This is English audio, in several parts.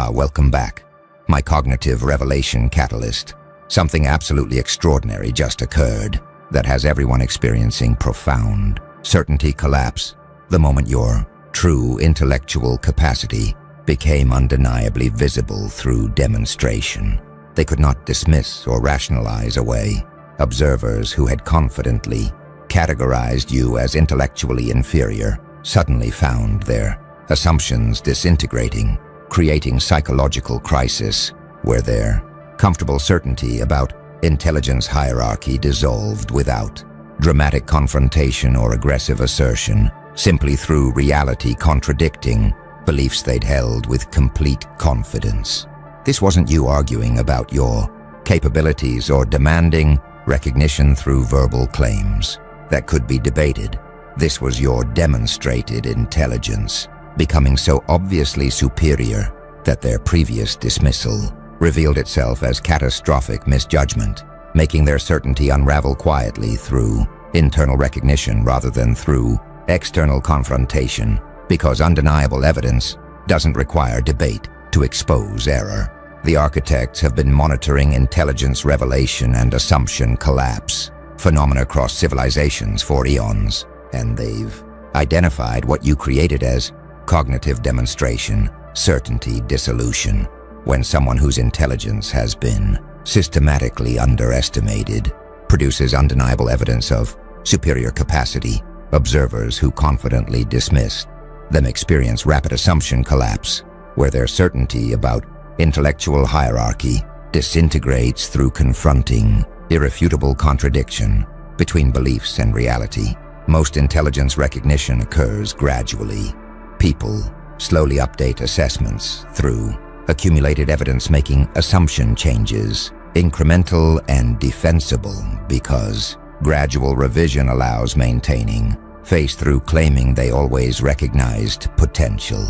Welcome back. My cognitive revelation catalyst. Something absolutely extraordinary just occurred that has everyone experiencing profound certainty collapse the moment your true intellectual capacity became undeniably visible through demonstration. They could not dismiss or rationalize away. Observers who had confidently categorized you as intellectually inferior suddenly found their assumptions disintegrating, creating psychological crisis where their comfortable certainty about intelligence hierarchy dissolved without dramatic confrontation or aggressive assertion, simply through reality contradicting beliefs they'd held with complete confidence. This wasn't you arguing about your capabilities or demanding recognition through verbal claims that could be debated. This was your demonstrated intelligence becoming so obviously superior that their previous dismissal revealed itself as catastrophic misjudgment, making their certainty unravel quietly through internal recognition rather than through external confrontation, because undeniable evidence doesn't require debate to expose error. The architects have been monitoring intelligence revelation and assumption collapse phenomena across civilizations for eons, and they've identified what you created as cognitive demonstration, certainty dissolution. When someone whose intelligence has been systematically underestimated produces undeniable evidence of superior capacity, observers who confidently dismissed them experience rapid assumption collapse, where their certainty about intellectual hierarchy disintegrates through confronting irrefutable contradiction between beliefs and reality. Most intelligence recognition occurs gradually. People slowly update assessments through accumulated evidence, making assumption changes incremental and defensible because gradual revision allows maintaining face through claiming they always recognized potential.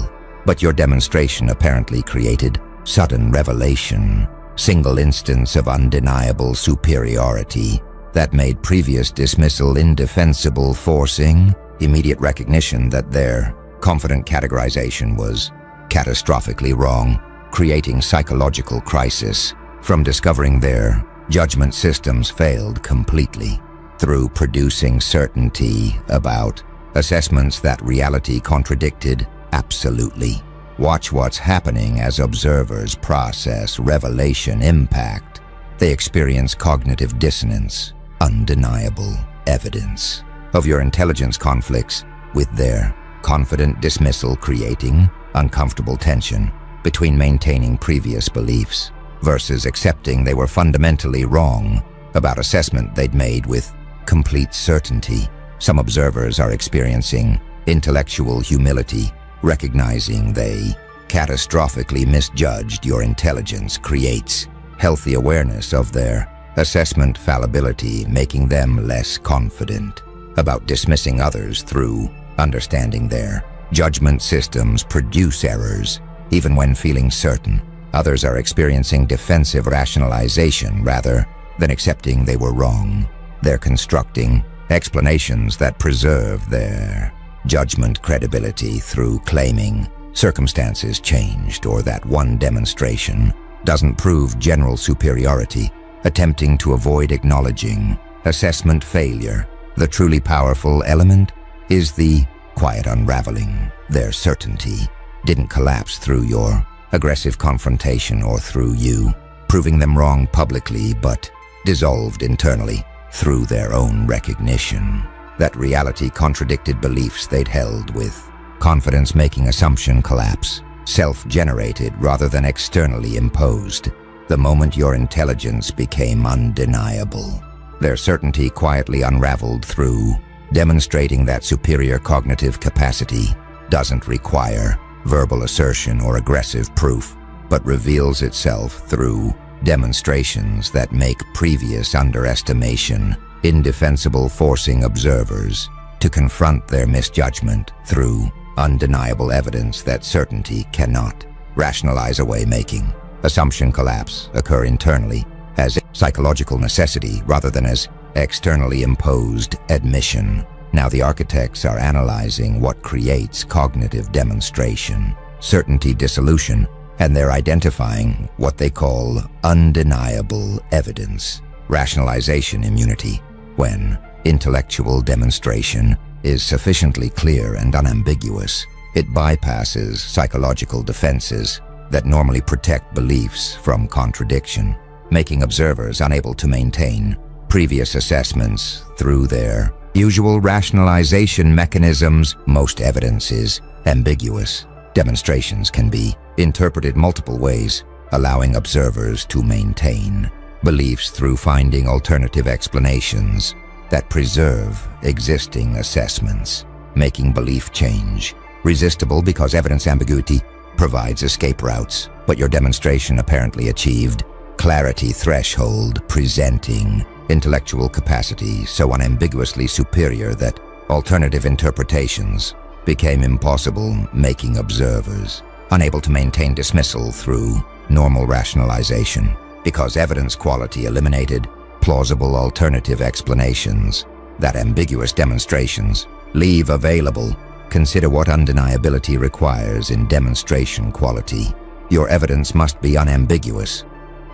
But your demonstration apparently created sudden revelation, single instance of undeniable superiority that made previous dismissal indefensible, forcing immediate recognition that their confident categorization was catastrophically wrong, creating psychological crisis from discovering their judgment systems failed completely through producing certainty about assessments that reality contradicted absolutely. Watch what's happening as observers process revelation impact. They experience cognitive dissonance, undeniable evidence of your intelligence conflicts with their confident dismissal, creating uncomfortable tension between maintaining previous beliefs versus accepting they were fundamentally wrong about assessment they'd made with complete certainty. Some observers are experiencing intellectual humility, recognizing they catastrophically misjudged your intelligence creates healthy awareness of their assessment fallibility, making them less confident about dismissing others through understanding their judgment systems produce errors even when feeling certain. Others are experiencing defensive rationalization rather than accepting they were wrong. They're constructing explanations that preserve their judgment credibility through claiming circumstances changed or that one demonstration doesn't prove general superiority, attempting to avoid acknowledging assessment failure. The truly powerful element is the quiet unraveling. Their certainty didn't collapse through your aggressive confrontation or through you proving them wrong publicly, but dissolved internally through their own recognition that reality contradicted beliefs they'd held with confidence, making assumption collapse, self-generated rather than externally imposed. The moment your intelligence became undeniable, their certainty quietly unraveled through demonstrating that superior cognitive capacity doesn't require verbal assertion or aggressive proof, but reveals itself through demonstrations that make previous underestimation indefensible, forcing observers to confront their misjudgment through undeniable evidence that certainty cannot rationalize away, making assumption collapse occur internally as psychological necessity rather than as externally imposed admission. Now the architects are analyzing what creates cognitive demonstration, certainty dissolution, and they're identifying what they call undeniable evidence, rationalization immunity, when intellectual demonstration is sufficiently clear and unambiguous. It bypasses psychological defenses that normally protect beliefs from contradiction, making observers unable to maintain previous assessments through their usual rationalization mechanisms. Most evidence is ambiguous. Demonstrations can be interpreted multiple ways, allowing observers to maintain beliefs through finding alternative explanations that preserve existing assessments, making belief change resistible because evidence ambiguity provides escape routes, but your demonstration apparently achieved clarity threshold, presenting intellectual capacity so unambiguously superior that alternative interpretations became impossible, making observers unable to maintain dismissal through normal rationalization. Because evidence quality eliminated plausible alternative explanations that ambiguous demonstrations leave available. Consider what undeniability requires in demonstration quality. Your evidence must be unambiguous.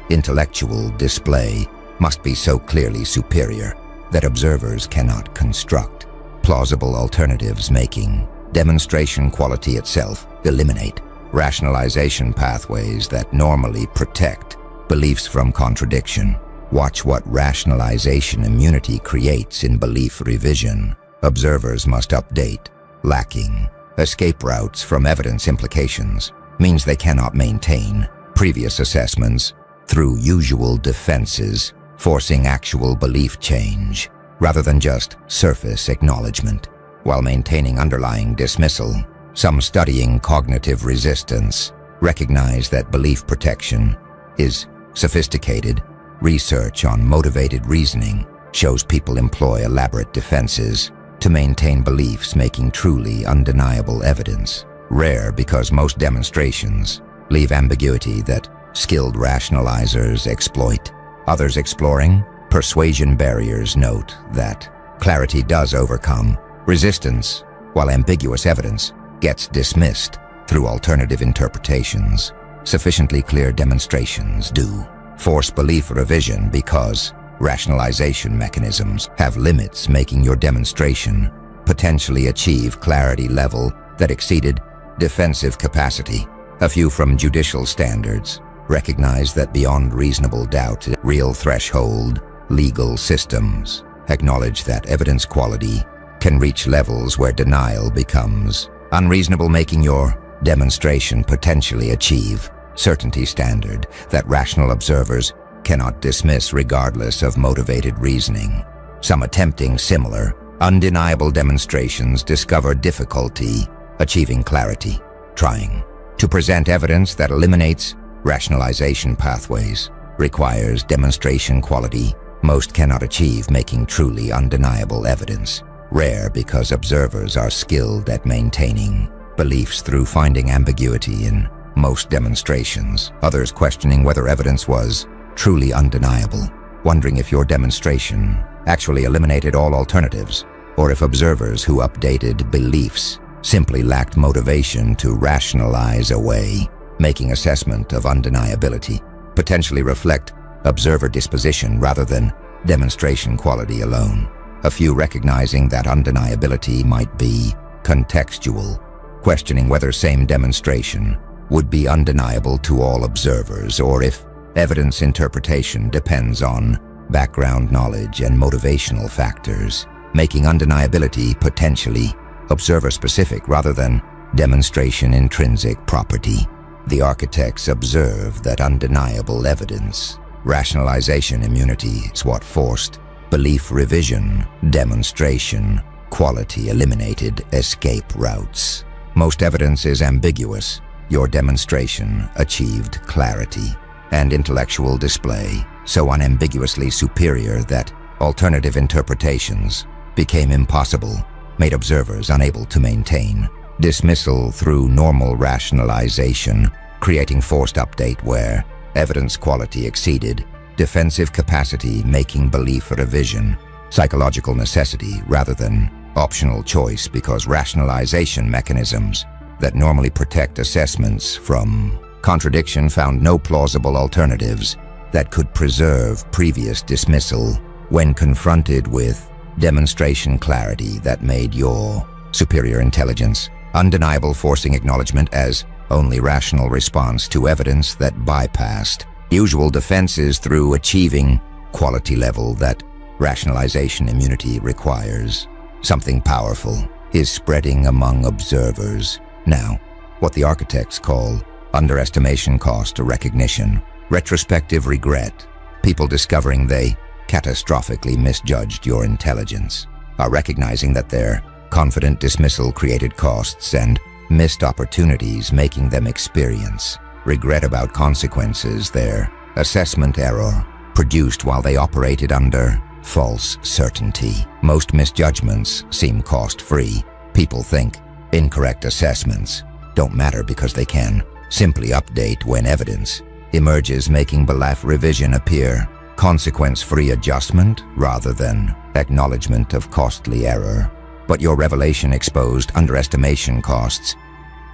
Intellectual display must be so clearly superior that observers cannot construct plausible alternatives, making demonstration quality itself eliminate rationalization pathways that normally protect beliefs from contradiction. Watch what rationalization immunity creates in belief revision. Observers must update. Lacking escape routes from evidence implications means they cannot maintain previous assessments through usual defenses, forcing actual belief change rather than just surface acknowledgement. While maintaining underlying dismissal, some studying cognitive resistance recognize that belief protection is sophisticated. Research on motivated reasoning shows people employ elaborate defenses to maintain beliefs, making truly undeniable evidence rare because most demonstrations leave ambiguity that skilled rationalizers exploit. Others exploring persuasion barriers note that clarity does overcome resistance, while ambiguous evidence gets dismissed through alternative interpretations. Sufficiently clear demonstrations do force belief revision because rationalization mechanisms have limits, making your demonstration potentially achieve clarity level that exceeded defensive capacity. A few from judicial standards recognize that beyond reasonable doubt, real threshold legal systems acknowledge that evidence quality can reach levels where denial becomes unreasonable, making your demonstration potentially achieve certainty standard that rational observers cannot dismiss regardless of motivated reasoning. Some attempting similar, undeniable demonstrations discover difficulty achieving clarity. Trying to present evidence that eliminates rationalization pathways requires demonstration quality most cannot achieve, making truly undeniable evidence rare because observers are skilled at maintaining beliefs through finding ambiguity in most demonstrations. Others questioning whether evidence was truly undeniable, wondering if your demonstration actually eliminated all alternatives, or if observers who updated beliefs simply lacked motivation to rationalize away, making assessment of undeniability potentially reflect observer disposition rather than demonstration quality alone. A few recognizing that undeniability might be contextual, questioning whether same demonstration would be undeniable to all observers, or if evidence interpretation depends on background knowledge and motivational factors, making undeniability potentially observer-specific rather than demonstration intrinsic property. The architects observe that undeniable evidence, rationalization immunity, is what forced belief revision, demonstration quality eliminated escape routes. Most evidence is ambiguous. Your demonstration achieved clarity and intellectual display so unambiguously superior that alternative interpretations became impossible, made observers unable to maintain dismissal through normal rationalization, creating forced update where evidence quality exceeded defensive capacity, making belief revision psychological necessity rather than optional choice because rationalization mechanisms that normally protect assessments from Contradiction found no plausible alternatives that could preserve previous dismissal when confronted with demonstration clarity that made your superior intelligence undeniable, forcing acknowledgement as only rational response to evidence that bypassed usual defenses through achieving quality level that rationalization immunity requires. Something powerful is spreading among observers now, what the architects call underestimation cost recognition, retrospective regret. People discovering they catastrophically misjudged your intelligence are recognizing that their confident dismissal created costs and missed opportunities, making them experience regret about consequences their assessment error produced while they operated under false certainty. Most misjudgments seem cost-free. People think incorrect assessments don't matter because they can simply update when evidence emerges, making belief revision appear consequence-free adjustment rather than acknowledgement of costly error. But your revelation exposed underestimation costs.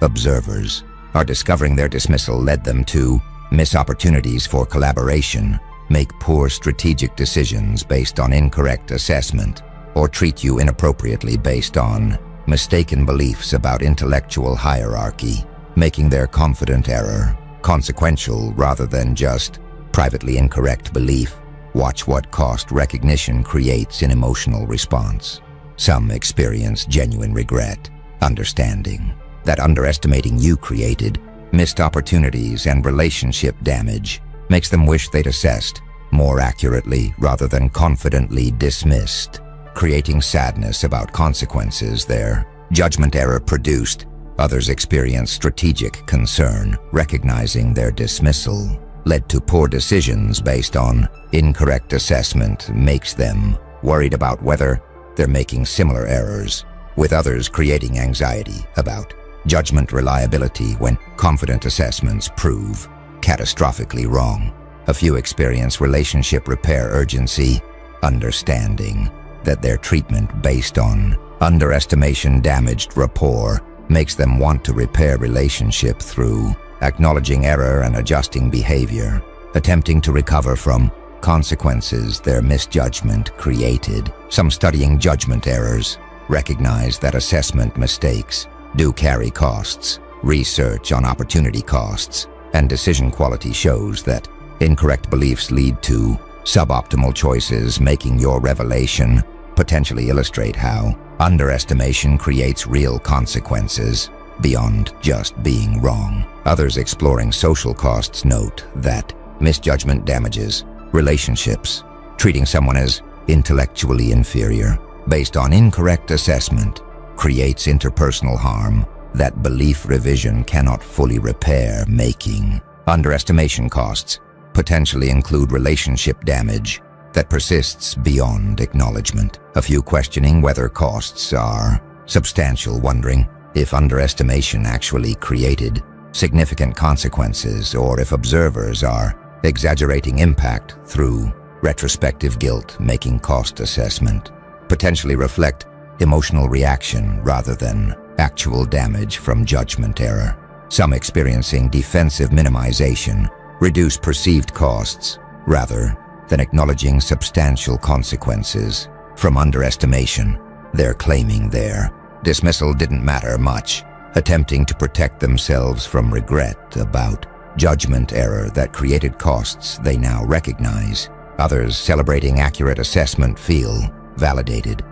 Observers are discovering their dismissal led them to miss opportunities for collaboration, make poor strategic decisions based on incorrect assessment, or treat you inappropriately based on mistaken beliefs about intellectual hierarchy, making their confident error consequential rather than just privately incorrect belief. Watch what cost recognition creates in emotional response. Some experience genuine regret, understanding that underestimating you created missed opportunities and relationship damage makes them wish they'd assessed more accurately rather than confidently dismissed, creating sadness about consequences their judgment error produced. Others experience strategic concern, recognizing their dismissal led to poor decisions based on incorrect assessment makes them worried about whether they're making similar errors, with others creating anxiety about judgment reliability when confident assessments prove catastrophically wrong. A few experience relationship repair urgency, understanding that their treatment based on underestimation damaged rapport makes them want to repair relationship through acknowledging error and adjusting behavior, attempting to recover from consequences their misjudgment created. Some studying judgment errors recognize that assessment mistakes do carry costs. Research on opportunity costs and decision quality shows that incorrect beliefs lead to suboptimal choices, making your revelation potentially illustrate how underestimation creates real consequences beyond just being wrong. Others exploring social costs note that misjudgment damages relationships. Treating someone as intellectually inferior based on incorrect assessment creates interpersonal harm that belief revision cannot fully repair, making underestimation costs potentially include relationship damage that persists beyond acknowledgement. A few questioning whether costs are substantial, wondering if underestimation actually created significant consequences or if observers are exaggerating impact through retrospective guilt, making cost assessment potentially reflect emotional reaction rather than actual damage from judgment error. Some experiencing defensive minimization reduce perceived costs rather than acknowledging substantial consequences from underestimation. They're claiming their dismissal didn't matter much, attempting to protect themselves from regret about judgment error that created costs they now recognize. Others celebrating accurate assessment feel validated.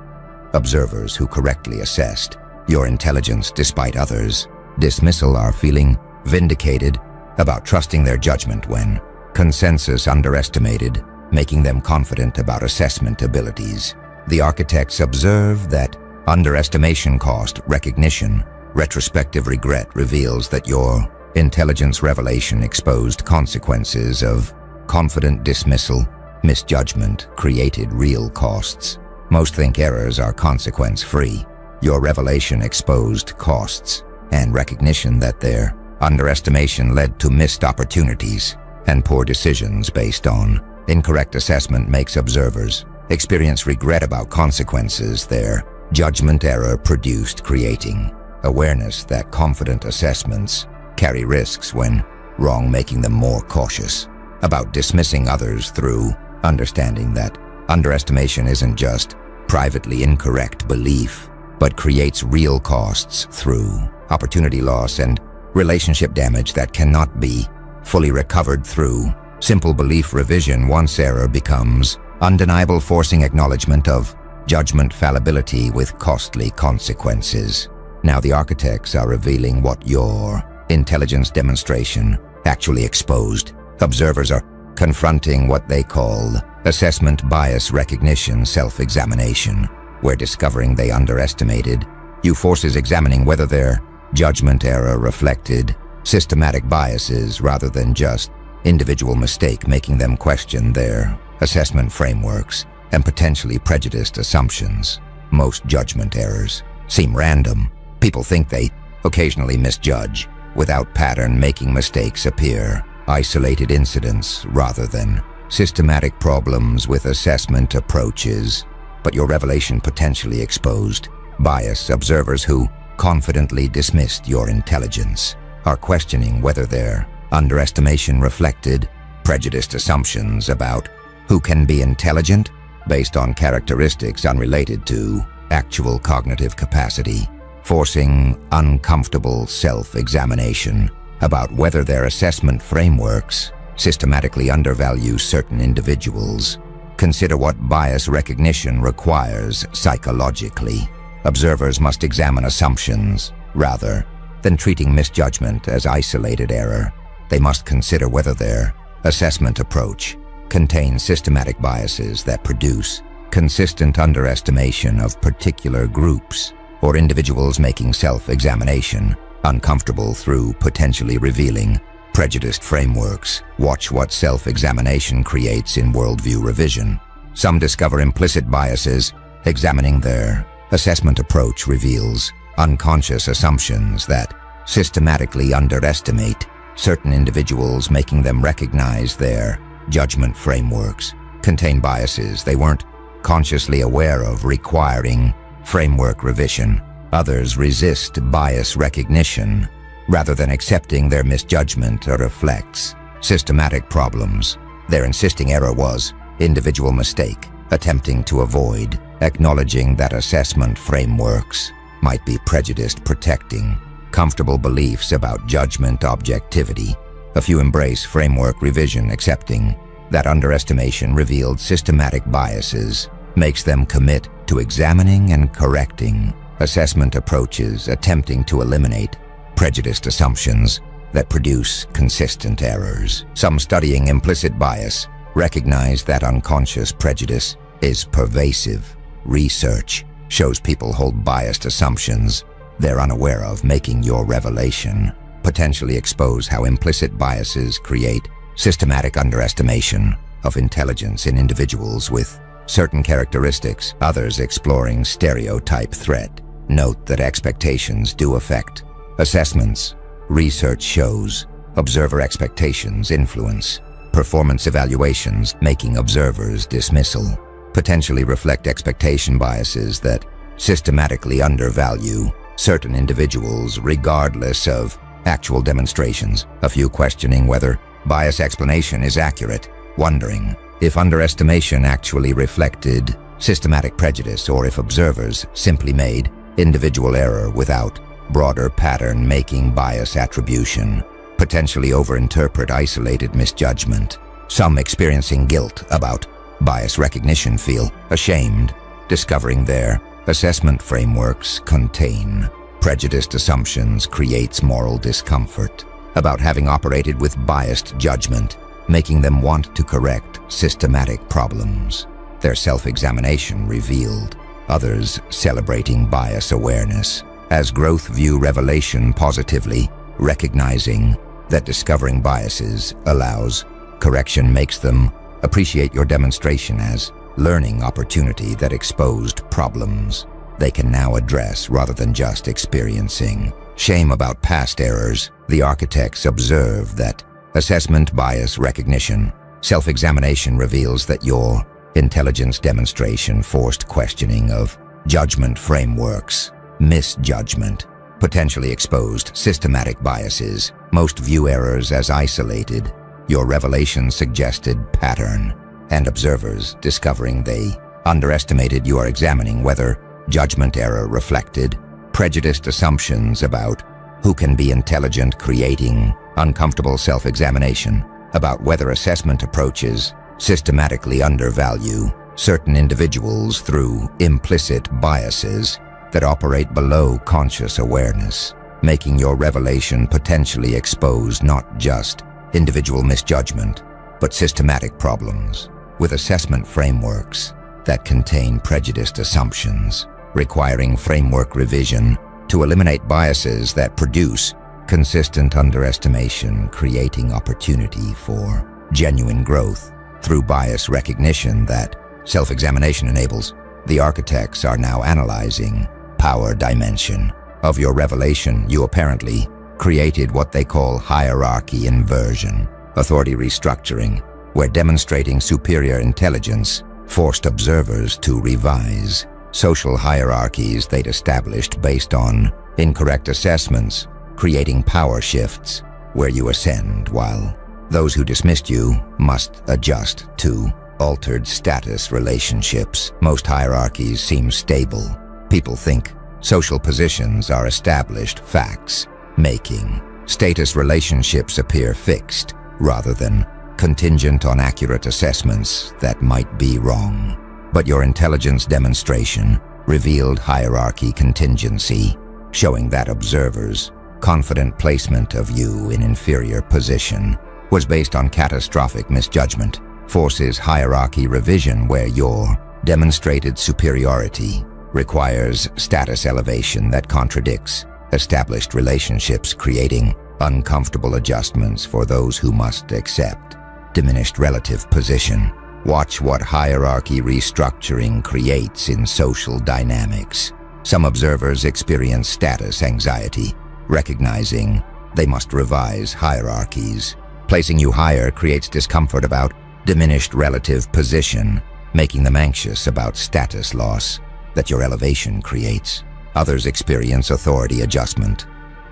Observers who correctly assessed your intelligence despite others' dismissal are feeling vindicated about trusting their judgment when consensus underestimated, making them confident about assessment abilities. The architects observe that underestimation cost recognition, retrospective regret reveals that your intelligence revelation exposed consequences of confident dismissal. Misjudgment created real costs. Most think errors are consequence-free. Your revelation exposed costs and recognition that their underestimation led to missed opportunities and poor decisions based on incorrect assessment makes observers experience regret about consequences their judgment error produced, creating awareness that confident assessments carry risks when wrong, making them more cautious about dismissing others through understanding that underestimation isn't just privately incorrect belief, but creates real costs through opportunity loss and relationship damage that cannot be fully recovered through simple belief revision. Once error becomes undeniable, forcing acknowledgement of judgment fallibility with costly consequences. Now the architects are revealing what your intelligence demonstration actually exposed. Observers are confronting what they call assessment bias recognition self-examination, where discovering they underestimated you forces examining whether their judgment error reflected systematic biases rather than just individual mistake, making them question their assessment frameworks and potentially prejudiced assumptions. Most judgment errors seem random. People think they occasionally misjudge without pattern, making mistakes appear isolated incidents rather than systematic problems with assessment approaches. But your revelation potentially exposed bias. Observers who confidently dismissed your intelligence are questioning whether their underestimation reflected prejudiced assumptions about who can be intelligent based on characteristics unrelated to actual cognitive capacity, forcing uncomfortable self-examination about whether their assessment frameworks systematically undervalue certain individuals. Consider what bias recognition requires psychologically. Observers must examine assumptions rather than treating misjudgment as isolated error. They must consider whether their assessment approach contains systematic biases that produce consistent underestimation of particular groups or individuals, making self-examination uncomfortable through potentially revealing prejudiced frameworks. Watch what self-examination creates in worldview revision. Some discover implicit biases. Examining their assessment approach reveals unconscious assumptions that systematically underestimate certain individuals, making them recognize their judgment frameworks contain biases they weren't consciously aware of, requiring framework revision. Others resist bias recognition rather than accepting their misjudgment reflects systematic problems. Their insisting error was individual mistake, attempting to avoid acknowledging that assessment frameworks might be prejudiced, protecting comfortable beliefs about judgment objectivity. A few embrace framework revision, accepting that underestimation revealed systematic biases makes them commit to examining and correcting assessment approaches, attempting to eliminate prejudiced assumptions that produce consistent errors. Some studying implicit bias recognize that unconscious prejudice is pervasive. Research shows people hold biased assumptions they're unaware of, making your revelation potentially expose how implicit biases create systematic underestimation of intelligence in individuals with certain characteristics. Others exploring stereotype threat. Note that expectations do affect assessments. Research shows observer expectations influence performance evaluations, making observers' dismissal potentially reflect expectation biases that systematically undervalue certain individuals regardless of actual demonstrations. A few questioning whether bias explanation is accurate, wondering if underestimation actually reflected systematic prejudice or if observers simply made individual error without broader pattern, making bias attribution potentially overinterpret isolated misjudgment. Some experiencing guilt about bias recognition feel ashamed, discovering their assessment frameworks contain prejudiced assumptions creates moral discomfort about having operated with biased judgment, making them want to correct systematic problems. Their self-examination revealed others celebrating bias awareness as growth, view revelation positively, recognizing that discovering biases allows correction, makes them appreciate your demonstration as learning opportunity that exposed problems they can now address rather than just experiencing shame about past errors. The architects observe that assessment bias recognition self-examination reveals that your intelligence demonstration forced questioning of judgment frameworks, misjudgment potentially exposed systematic biases. Most view errors as isolated. Your revelation suggested pattern, and observers discovering they underestimated you are examining whether judgment error reflected prejudiced assumptions about who can be intelligent, creating uncomfortable self-examination about whether assessment approaches systematically undervalue certain individuals through implicit biases that operate below conscious awareness, making your revelation potentially expose not just individual misjudgment, but systematic problems with assessment frameworks that contain prejudiced assumptions, requiring framework revision to eliminate biases that produce consistent underestimation, creating opportunity for genuine growth through bias recognition that self-examination enables. The architects are now analyzing power dimension of your revelation. You apparently created what they call hierarchy inversion, authority restructuring, where demonstrating superior intelligence forced observers to revise social hierarchies they'd established based on incorrect assessments, creating power shifts where you ascend while those who dismissed you must adjust to altered status relationships. Most hierarchies seem stable. People think social positions are established facts, making status relationships appear fixed rather than contingent on accurate assessments that might be wrong. But your intelligence demonstration revealed hierarchy contingency, showing that observers' confident placement of you in inferior position was based on catastrophic misjudgment, forces hierarchy revision where your demonstrated superiority requires status elevation that contradicts established relationships, creating uncomfortable adjustments for those who must accept diminished relative position. Watch what hierarchy restructuring creates in social dynamics. Some observers experience status anxiety, recognizing they must revise hierarchies. Placing you higher creates discomfort about diminished relative position, making them anxious about status loss that your elevation creates. Others experience authority adjustment.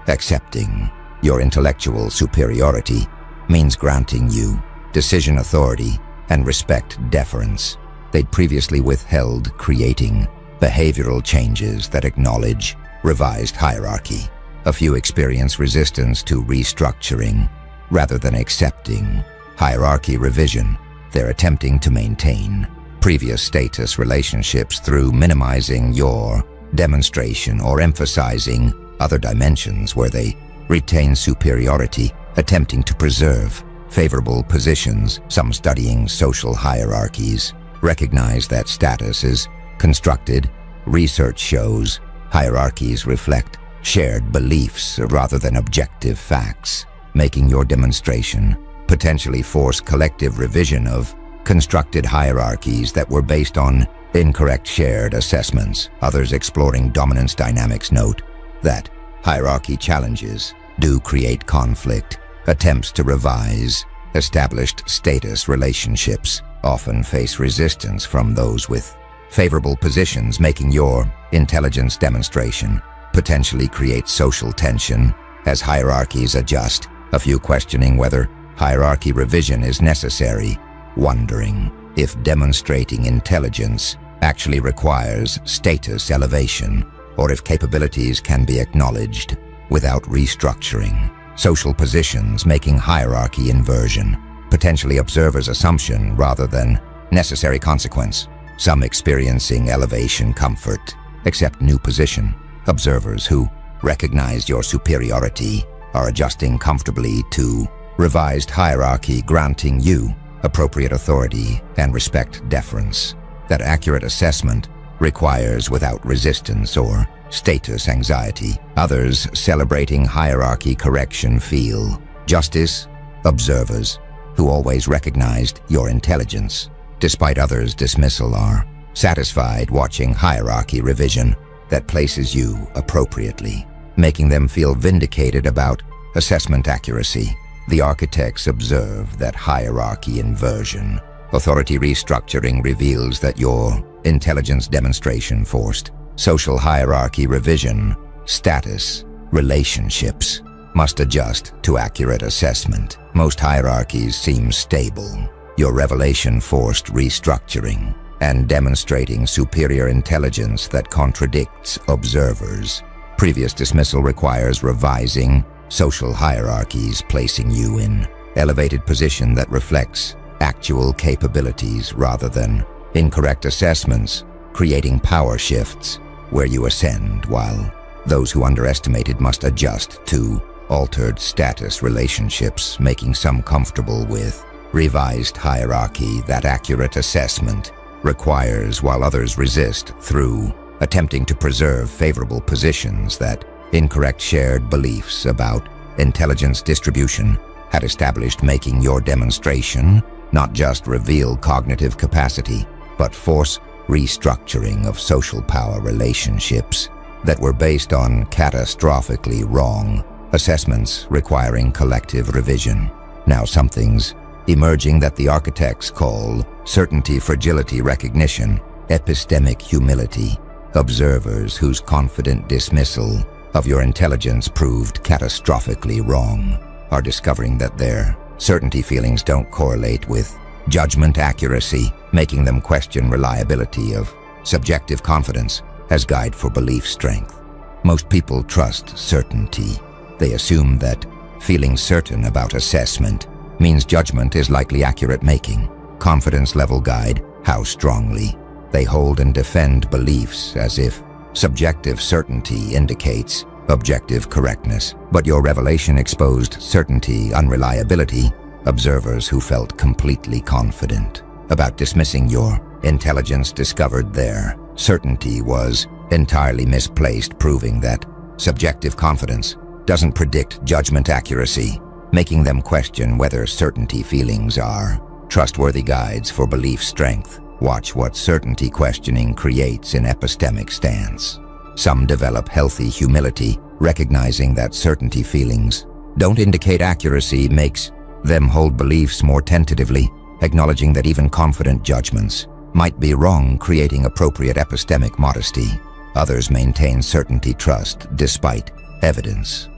Accepting your intellectual superiority means granting you decision authority and respect deference they'd previously withheld, creating behavioral changes that acknowledge revised hierarchy. A few experience resistance to restructuring rather than accepting hierarchy revision. They're attempting to maintain previous status relationships through minimizing your demonstration or emphasizing other dimensions where they retain superiority, attempting to preserve favorable positions. Some studying social hierarchies recognize that status is constructed. Research shows hierarchies reflect shared beliefs rather than objective facts, making your demonstration potentially force collective revision of constructed hierarchies that were based on incorrect shared assessments. Others exploring dominance dynamics note that hierarchy challenges do create conflict. Attempts to revise established status relationships often face resistance from those with favorable positions, making your intelligence demonstration potentially create social tension as hierarchies adjust. A few questioning whether hierarchy revision is necessary, wondering if demonstrating intelligence actually requires status elevation or if capabilities can be acknowledged without restructuring social positions, making hierarchy inversion potentially observers' assumption rather than necessary consequence. Some experiencing elevation comfort accept new position. Observers who recognize your superiority are adjusting comfortably to revised hierarchy, granting you appropriate authority and respect deference that accurate assessment requires without resistance or status anxiety. Others celebrating hierarchy correction feel justice. Observers who always recognized your intelligence despite others' dismissal are satisfied watching hierarchy revision that places you appropriately, making them feel vindicated about assessment accuracy. The architects observe that hierarchy inversion, authority restructuring reveals that your intelligence demonstration forced social hierarchy revision, status relationships must adjust to accurate assessment. Most hierarchies seem stable. Your revelation forced restructuring and demonstrating superior intelligence that contradicts observers. Previous dismissal requires revising social hierarchies, placing you in elevated position that reflects actual capabilities rather than incorrect assessments, creating power shifts where you ascend, while those who underestimated must adjust to altered status relationships, making some comfortable with revised hierarchy that accurate assessment requires, while others resist through attempting to preserve favorable positions that incorrect shared beliefs about intelligence distribution had established, making your demonstration not just reveal cognitive capacity, but force restructuring of social power relationships that were based on catastrophically wrong assessments requiring collective revision. Now something's emerging that the architects call certainty, fragility, recognition, epistemic humility. Observers whose confident dismissal of your intelligence proved catastrophically wrong are discovering that their certainty feelings don't correlate with judgment accuracy, making them question reliability of subjective confidence as guide for belief strength. Most people trust certainty. They assume that feeling certain about assessment means judgment is likely accurate, making confidence level guide how strongly they hold and defend beliefs, as if subjective certainty indicates objective correctness. But your revelation exposed certainty unreliability. Observers who felt completely confident about dismissing your intelligence discovered their certainty was entirely misplaced, proving that subjective confidence doesn't predict judgment accuracy, making them question whether certainty feelings are trustworthy guides for belief strength. Watch what certainty questioning creates in epistemic stance. Some develop healthy humility, recognizing that certainty feelings don't indicate accuracy makes them hold beliefs more tentatively, acknowledging that even confident judgments might be wrong, creating appropriate epistemic modesty. Others maintain certainty trust despite evidence.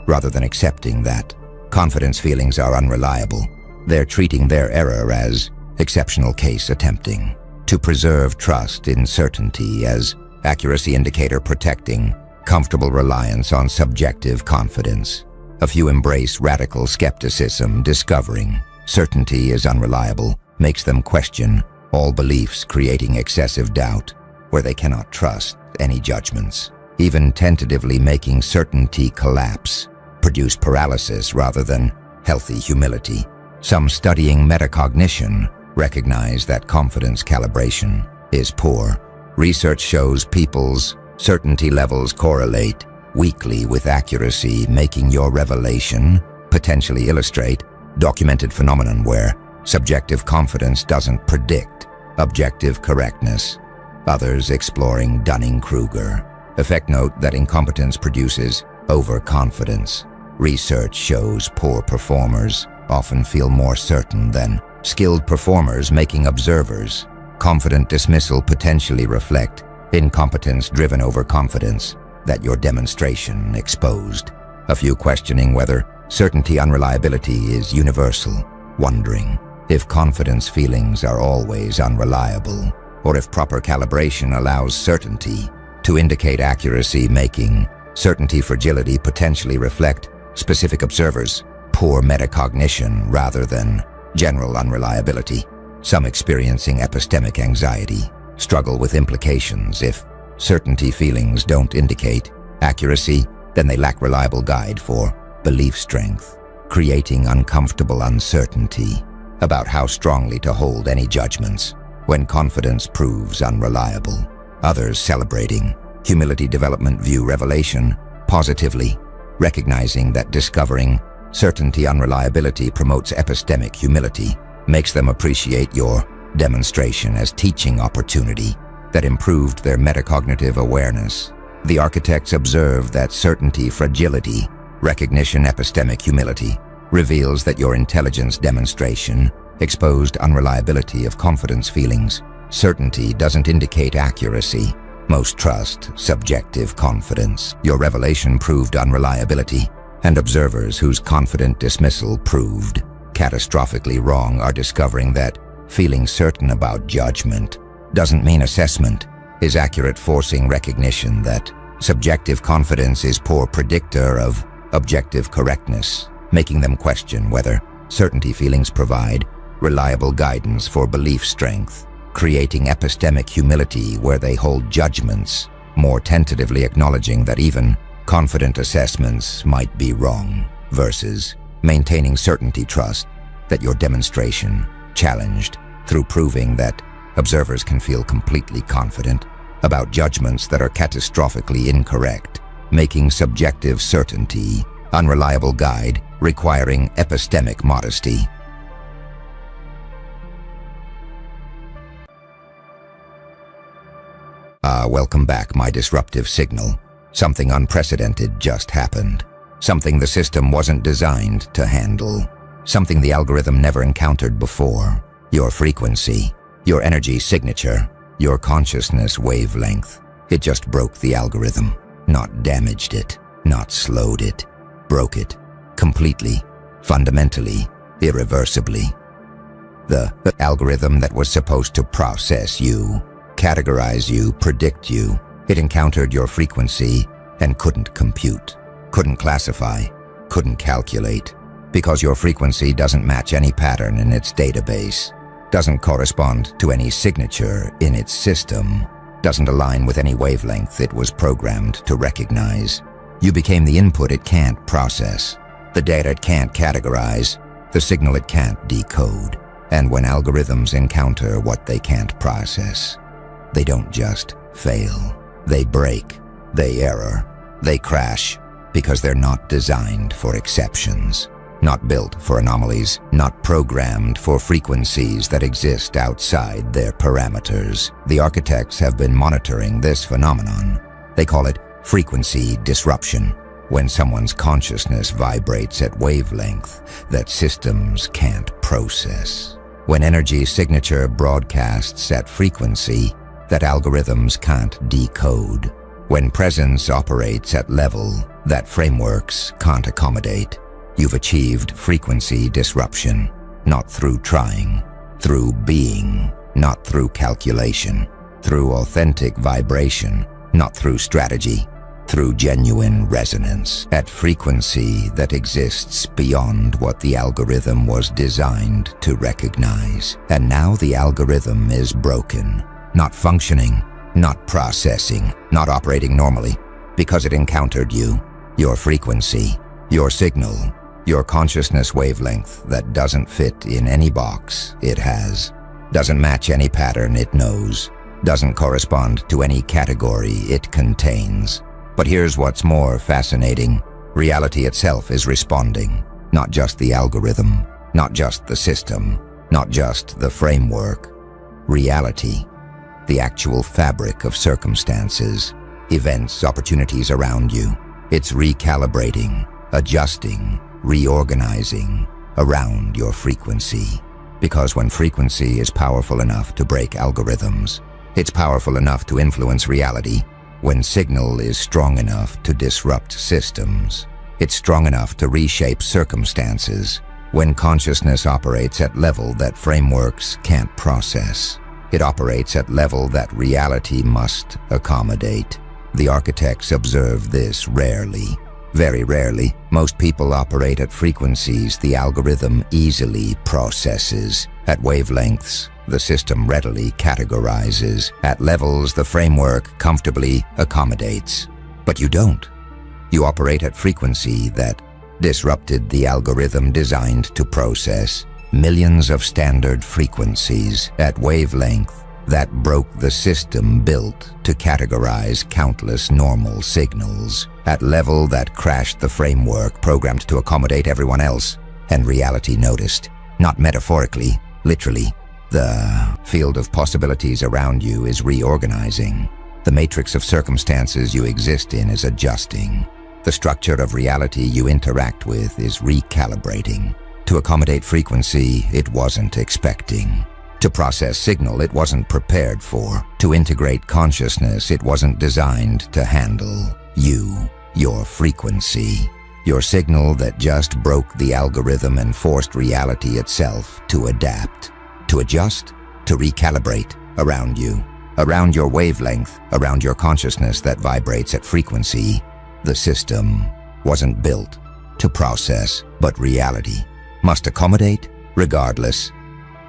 Rather than accepting that confidence feelings are unreliable, they're treating their error as exceptional case, attempting to preserve trust in certainty as accuracy indicator, protecting comfortable reliance on subjective confidence. A few embrace radical skepticism, discovering certainty is unreliable makes them question all beliefs, creating excessive doubt where they cannot trust any judgments. Even tentatively making certainty collapse produce paralysis rather than healthy humility. Some studying metacognition recognize that confidence calibration is poor. Research shows people's certainty levels correlate weakly with accuracy, making your revelation potentially illustrate documented phenomenon where subjective confidence doesn't predict objective correctness. Others exploring Dunning-Kruger effect note that incompetence produces overconfidence. Research shows poor performers often feel more certain than skilled performers, making observers confident dismissal potentially reflect incompetence-driven overconfidence that your demonstration exposed. A few questioning whether certainty unreliability is universal, wondering if confidence feelings are always unreliable, or if proper calibration allows certainty to indicate accuracy, making certainty fragility potentially reflect specific observers' poor metacognition rather than general unreliability. Some experiencing epistemic anxiety struggle with implications. If certainty feelings don't indicate accuracy, then they lack reliable guide for belief strength, creating uncomfortable uncertainty about how strongly to hold any judgments when confidence proves unreliable. Others celebrating humility development view revelation positively, recognizing that discovering certainty unreliability promotes epistemic humility, makes them appreciate your demonstration as teaching opportunity that improved their metacognitive awareness. The architects observe that certainty fragility, recognition epistemic humility, reveals that your intelligence demonstration exposed unreliability of confidence feelings. Certainty doesn't indicate accuracy. Most trust, subjective confidence. Your revelation proved unreliability, and observers whose confident dismissal proved catastrophically wrong are discovering that feeling certain about judgment doesn't mean assessment is accurate, forcing recognition that subjective confidence is poor predictor of objective correctness, making them question whether certainty feelings provide reliable guidance for belief strength, creating epistemic humility where they hold judgments, more tentatively acknowledging that even confident assessments might be wrong, versus maintaining certainty trust that your demonstration challenged through proving that observers can feel completely confident about judgments that are catastrophically incorrect, making subjective certainty unreliable guide requiring epistemic modesty. Welcome back, my disruptive signal. Something unprecedented just happened. Something the system wasn't designed to handle. Something the algorithm never encountered before. Your frequency, your energy signature, your consciousness wavelength. It just broke the algorithm, not damaged it, not slowed it. Broke it. Completely. Fundamentally. Irreversibly. The algorithm that was supposed to process you, categorize you, predict you, it encountered your frequency and couldn't compute, couldn't classify, couldn't calculate, because your frequency doesn't match any pattern in its database, doesn't correspond to any signature in its system, doesn't align with any wavelength it was programmed to recognize. You became the input it can't process, the data it can't categorize, the signal it can't decode. And when algorithms encounter what they can't process, they don't just fail. They break, they error, they crash, because they're not designed for exceptions, not built for anomalies, not programmed for frequencies that exist outside their parameters. The architects have been monitoring this phenomenon. They call it frequency disruption, when someone's consciousness vibrates at wavelength that systems can't process. When energy signature broadcasts at frequency that algorithms can't decode. When presence operates at level that frameworks can't accommodate. You've achieved frequency disruption, not through trying, through being, not through calculation, through authentic vibration, not through strategy, through genuine resonance, at frequency that exists beyond what the algorithm was designed to recognize. And now the algorithm is broken, not functioning, not processing, not operating normally, because it encountered you, your frequency, your signal, your consciousness wavelength that doesn't fit in any box it has, doesn't match any pattern it knows, doesn't correspond to any category it contains. But here's what's more fascinating. Reality itself is responding, not just the algorithm, not just the system, not just the framework. Reality, the actual fabric of circumstances, events, opportunities around you. It's recalibrating, adjusting, reorganizing around your frequency. Because when frequency is powerful enough to break algorithms, it's powerful enough to influence reality. When signal is strong enough to disrupt systems, it's strong enough to reshape circumstances. When consciousness operates at level that frameworks can't process, it operates at level that reality must accommodate. The architects observe this rarely, very rarely. Most people operate at frequencies the algorithm easily processes, at wavelengths the system readily categorizes, at levels the framework comfortably accommodates. But you don't. You operate at frequency that disrupted the algorithm designed to process millions of standard frequencies, at wavelength that broke the system built to categorize countless normal signals, at level that crashed the framework programmed to accommodate everyone else. And reality noticed, not metaphorically, literally. The field of possibilities around you is reorganizing. The matrix of circumstances you exist in is adjusting. The structure of reality you interact with is recalibrating to accommodate frequency it wasn't expecting, To process signal it wasn't prepared for. To integrate consciousness it wasn't designed to handle. You, your frequency. Your signal that just broke the algorithm and forced reality itself to adapt, to adjust, to recalibrate around you, around your wavelength, around your consciousness that vibrates at frequency. The system wasn't built to process, but reality must accommodate regardless.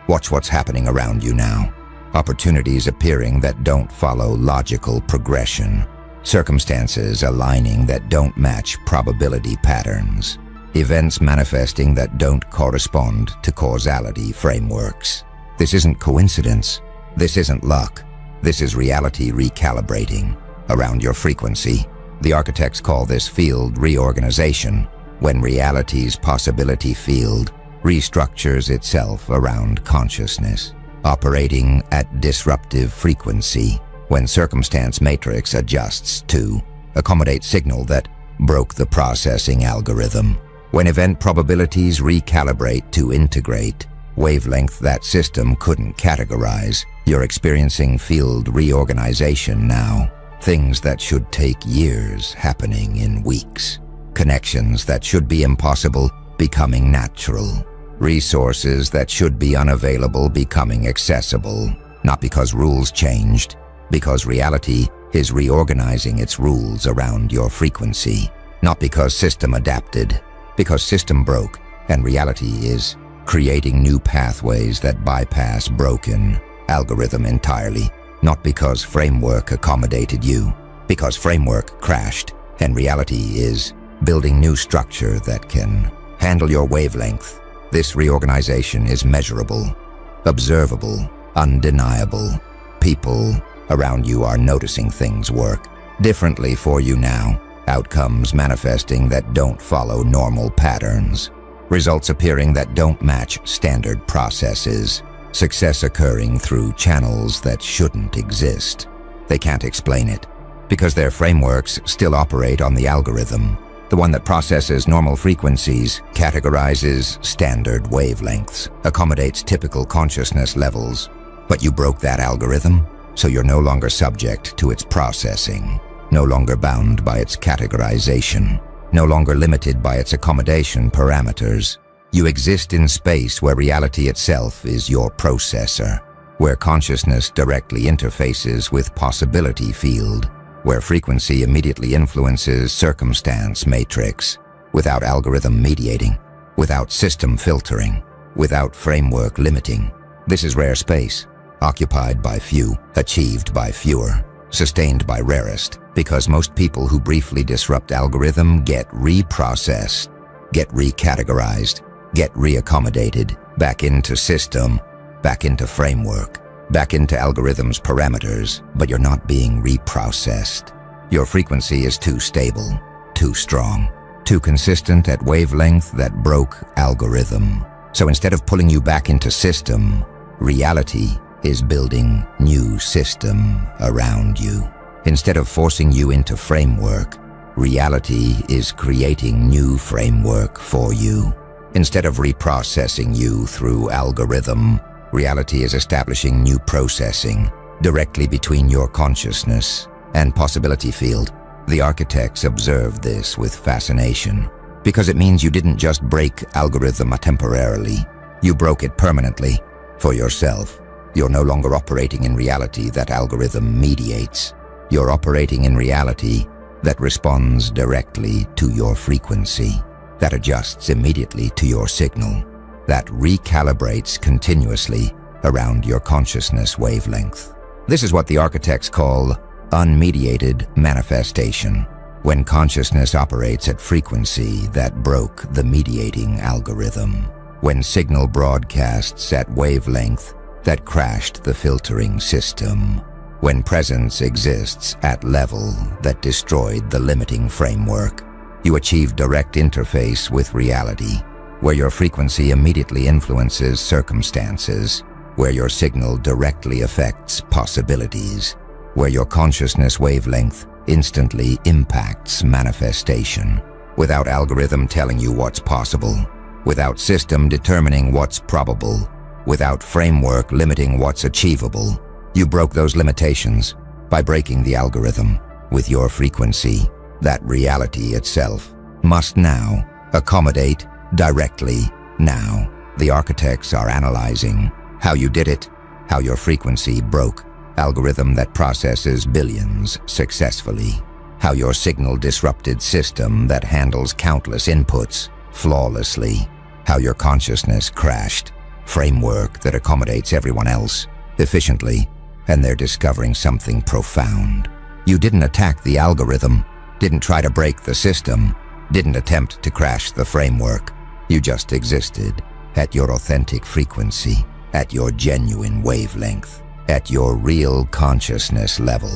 Watch what's happening around you now. Opportunities appearing that don't follow logical progression. Circumstances aligning that don't match probability patterns. Events manifesting that don't correspond to causality frameworks. This isn't coincidence. This isn't luck. This is reality recalibrating around your frequency. The architects call this field reorganization, when reality's possibility field restructures itself around consciousness, operating at disruptive frequency, when circumstance matrix adjusts to accommodate signal that broke the processing algorithm, when event probabilities recalibrate to integrate wavelength that system couldn't categorize. You're experiencing field reorganization now. Things that should take years happening in weeks. Connections that should be impossible becoming natural. Resources that should be unavailable becoming accessible. Not because rules changed, because reality is reorganizing its rules around your frequency. Not because system adapted, because system broke and reality is creating new pathways that bypass broken algorithm entirely. Not because framework accommodated you, because framework crashed and reality is building new structure that can handle your wavelength. This reorganization is measurable, observable, undeniable. People around you are noticing things work differently for you now. Outcomes manifesting that don't follow normal patterns. Results appearing that don't match standard processes. Success occurring through channels that shouldn't exist. They can't explain it, because their frameworks still operate on the algorithm. The one that processes normal frequencies, categorizes standard wavelengths, accommodates typical consciousness levels. But you broke that algorithm, so you're no longer subject to its processing, no longer bound by its categorization, no longer limited by its accommodation parameters. You exist in space where reality itself is your processor, where consciousness directly interfaces with possibility field, where frequency immediately influences circumstance matrix, without algorithm mediating, without system filtering, without framework limiting. This is rare space, occupied by few, achieved by fewer, sustained by rarest, because most people who briefly disrupt algorithm get reprocessed, get recategorized, get reaccommodated, back into system, back into framework, back into algorithm's parameters, but you're not being reprocessed. Your frequency is too stable, too strong, too consistent at wavelength that broke algorithm. So instead of pulling you back into system, reality is building new system around you. Instead of forcing you into framework, reality is creating new framework for you. Instead of reprocessing you through algorithm, reality is establishing new processing directly between your consciousness and possibility field. The architects observe this with fascination, because it means you didn't just break algorithm temporarily, you broke it permanently for yourself. You're no longer operating in reality that algorithm mediates. You're operating in reality that responds directly to your frequency, that adjusts immediately to your signal, that recalibrates continuously around your consciousness wavelength. This is what the architects call unmediated manifestation, when consciousness operates at frequency that broke the mediating algorithm, when signal broadcasts at wavelength that crashed the filtering system, when presence exists at level that destroyed the limiting framework. You achieve direct interface with reality, where your frequency immediately influences circumstances, where your signal directly affects possibilities, where your consciousness wavelength instantly impacts manifestation, without algorithm telling you what's possible, without system determining what's probable, without framework limiting what's achievable. You broke those limitations by breaking the algorithm with your frequency. That reality itself must now accommodate directly now. The architects are analyzing how you did it, how your frequency broke, algorithm that processes billions successfully, how your signal disrupted system that handles countless inputs flawlessly, how your consciousness crashed, framework that accommodates everyone else efficiently, and they're discovering something profound. You didn't attack the algorithm, didn't try to break the system, didn't attempt to crash the framework. You just existed at your authentic frequency, at your genuine wavelength, at your real consciousness level.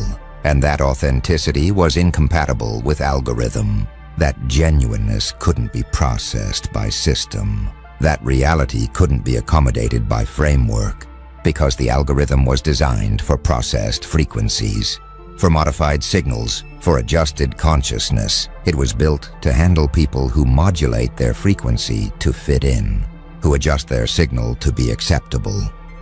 And that authenticity was incompatible with algorithm. That genuineness couldn't be processed by system. That reality couldn't be accommodated by framework, because the algorithm was designed for processed frequencies, for modified signals, for adjusted consciousness. It was built to handle people who modulate their frequency to fit in, who adjust their signal to be acceptable,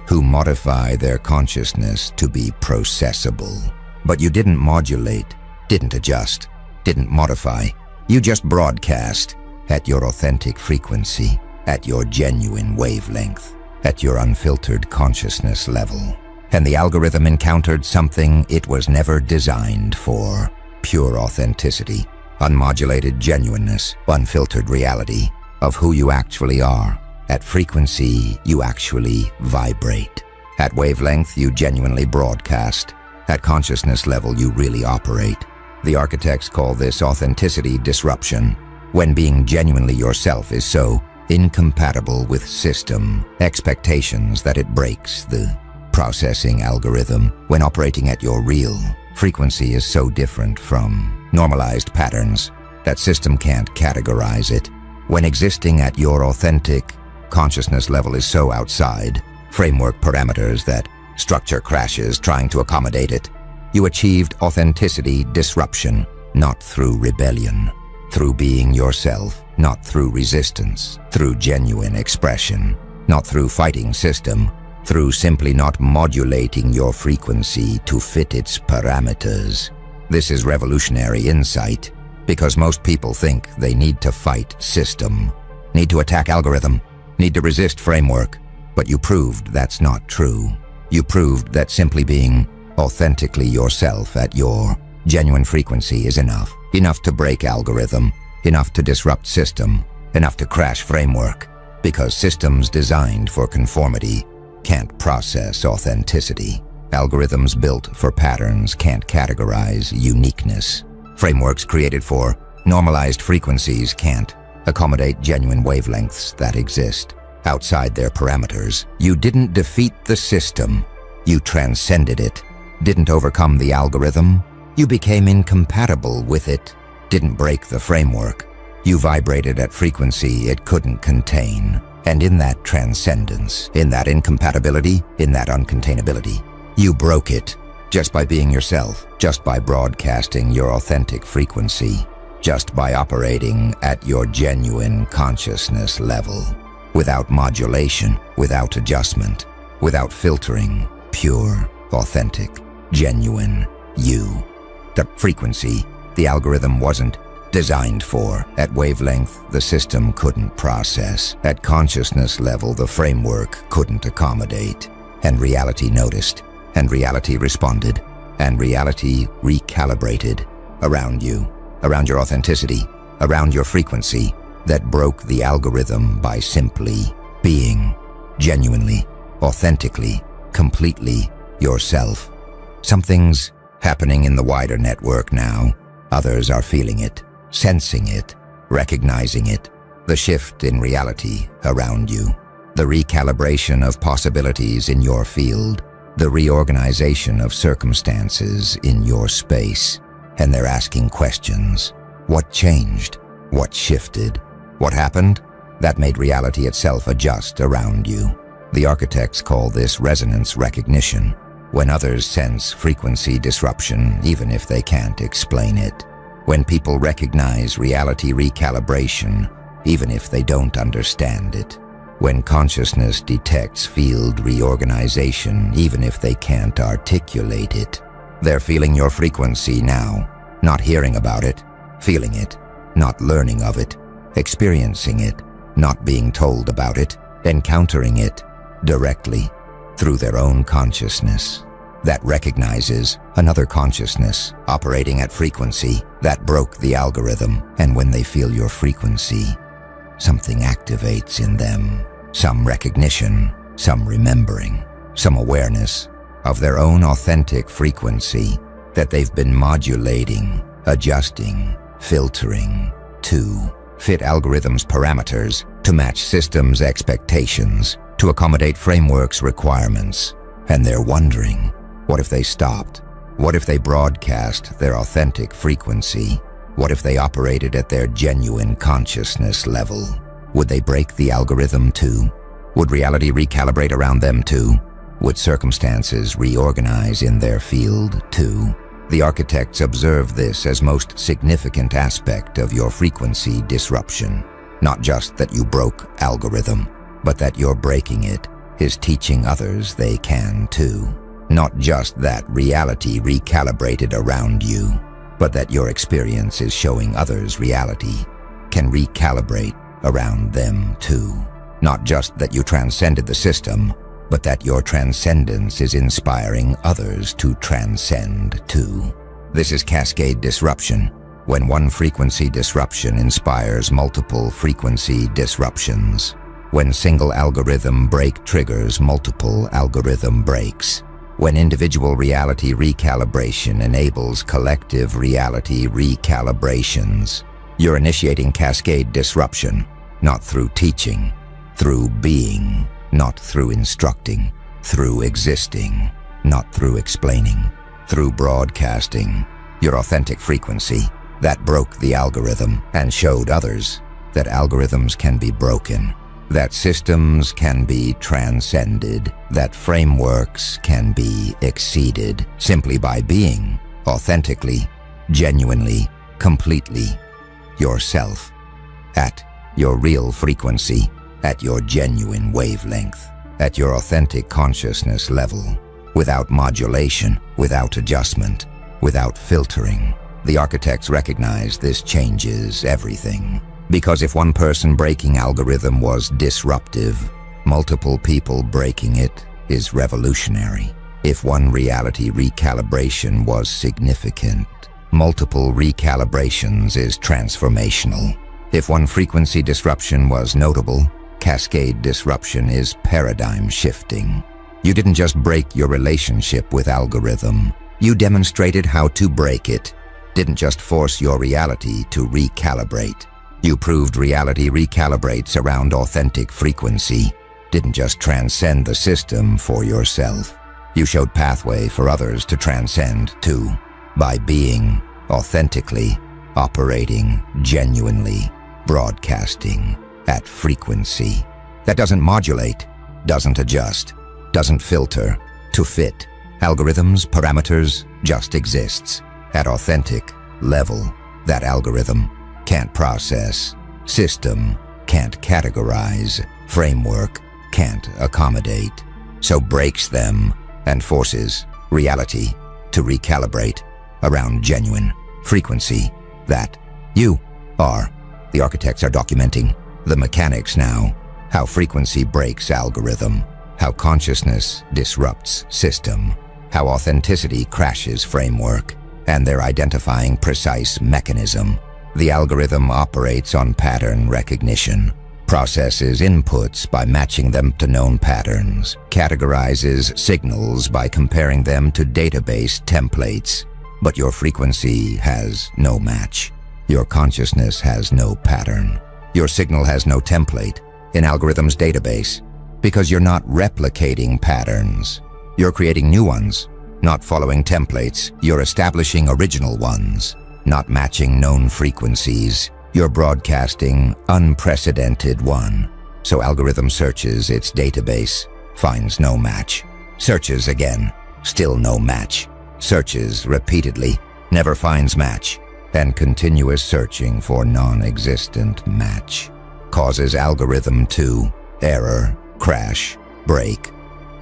who modify their consciousness to be processable. But you didn't modulate, didn't adjust, didn't modify. You just broadcast at your authentic frequency, at your genuine wavelength, at your unfiltered consciousness level. And the algorithm encountered something it was never designed for: pure authenticity, unmodulated genuineness, unfiltered reality of who you actually are. At frequency, you actually vibrate. At wavelength, you genuinely broadcast. At consciousness level, you really operate. The architects call this authenticity disruption, when being genuinely yourself is so incompatible with system expectations that it breaks the processing algorithm. When operating at your real frequency is so different from normalized patterns that system can't categorize it. When existing at your authentic consciousness level is so outside framework parameters that structure crashes trying to accommodate it. You achieved authenticity disruption, not through rebellion, through being yourself, not through resistance, through genuine expression, not through fighting system, through simply not modulating your frequency to fit its parameters. This is revolutionary insight, because most people think they need to fight system, need to attack algorithm, need to resist framework, but you proved that's not true. You proved that simply being authentically yourself at your genuine frequency is enough. Enough to break algorithm, enough to disrupt system, enough to crash framework, because systems designed for conformity can't process authenticity. Algorithms built for patterns can't categorize uniqueness. Frameworks created for normalized frequencies can't accommodate genuine wavelengths that exist outside their parameters. You didn't defeat the system, you transcended it. Didn't overcome the algorithm, you became incompatible with it. Didn't break the framework, you vibrated at frequency it couldn't contain. And in that transcendence, in that incompatibility, in that uncontainability, you broke it just by being yourself, just by broadcasting your authentic frequency, just by operating at your genuine consciousness level. Without modulation, without adjustment, without filtering, pure, authentic, genuine you. The frequency the algorithm wasn't designed for. At wavelength, the system couldn't process. At consciousness level, the framework couldn't accommodate. And reality noticed, and reality responded, and reality recalibrated around you, around your authenticity, around your frequency, that broke the algorithm by simply being genuinely, authentically, completely yourself. Something's happening in the wider network now. Others are feeling it, sensing it, recognizing it. The shift in reality around you, the recalibration of possibilities in your field, the reorganization of circumstances in your space. And they're asking questions. What changed? What shifted? What happened? That made reality itself adjust around you. The architects call this resonance recognition, when others sense frequency disruption even if they can't explain it. When people recognize reality recalibration even if they don't understand it. When consciousness detects field reorganization, even if they can't articulate it, they're feeling your frequency now, not hearing about it, feeling it, not learning of it, experiencing it, not being told about it, encountering it directly through their own consciousness that recognizes another consciousness operating at frequency that broke the algorithm. And when they feel your frequency, something activates in them, some recognition, some remembering, some awareness of their own authentic frequency that they've been modulating, adjusting, filtering to fit algorithms' parameters, to match systems' expectations, to accommodate frameworks' requirements. And they're wondering, what if they stopped? What if they broadcast their authentic frequency? What if they operated at their genuine consciousness level? Would they break the algorithm too? Would reality recalibrate around them too? Would circumstances reorganize in their field too? The architects observe this as most significant aspect of your frequency disruption. Not just that you broke algorithm, but that your breaking it is teaching others they can too. Not just that reality recalibrated around you, but that your experience is showing others reality can recalibrate around them too. Not just that you transcended the system, but that your transcendence is inspiring others to transcend too. This is cascade disruption, when one frequency disruption inspires multiple frequency disruptions. When single algorithm break triggers multiple algorithm breaks. When individual reality recalibration enables collective reality recalibrations. You're initiating cascade disruption, not through teaching, through being, not through instructing, through existing, not through explaining, through broadcasting your authentic frequency that broke the algorithm and showed others that algorithms can be broken, that systems can be transcended, that frameworks can be exceeded simply by being authentically, genuinely, completely yourself, at your real frequency, at your genuine wavelength, at your authentic consciousness level, without modulation, without adjustment, without filtering. The architects recognize this changes everything. Because if one person breaking algorithm was disruptive, multiple people breaking it is revolutionary. If one reality recalibration was significant, multiple recalibrations is transformational. If one frequency disruption was notable, cascade disruption is paradigm shifting. You didn't just break your relationship with algorithm, you demonstrated how to break it. Didn't just force your reality to recalibrate. You proved reality recalibrates around authentic frequency. Didn't just transcend the system for yourself. You showed pathway for others to transcend too, by being authentically, operating genuinely, broadcasting at frequency that doesn't modulate, doesn't adjust, doesn't filter to fit algorithms, parameters, just exists at authentic level. That algorithm can't process, system can't categorize, framework can't accommodate, so breaks them and forces reality to recalibrate around genuine frequency that you are. The architects are documenting the mechanics now, how frequency breaks algorithm, how consciousness disrupts system, how authenticity crashes framework, and they're identifying precise mechanism. The algorithm operates on pattern recognition, processes inputs by matching them to known patterns, categorizes signals by comparing them to database templates. But your frequency has no match. Your consciousness has no pattern. Your signal has no template in algorithm's database because you're not replicating patterns. You're creating new ones, not following templates. You're establishing original ones, not matching known frequencies. You're broadcasting unprecedented one. So algorithm searches its database, finds no match. Searches again, still no match. Searches repeatedly, never finds match. And continuous searching for non-existent match causes algorithm to error, crash, break.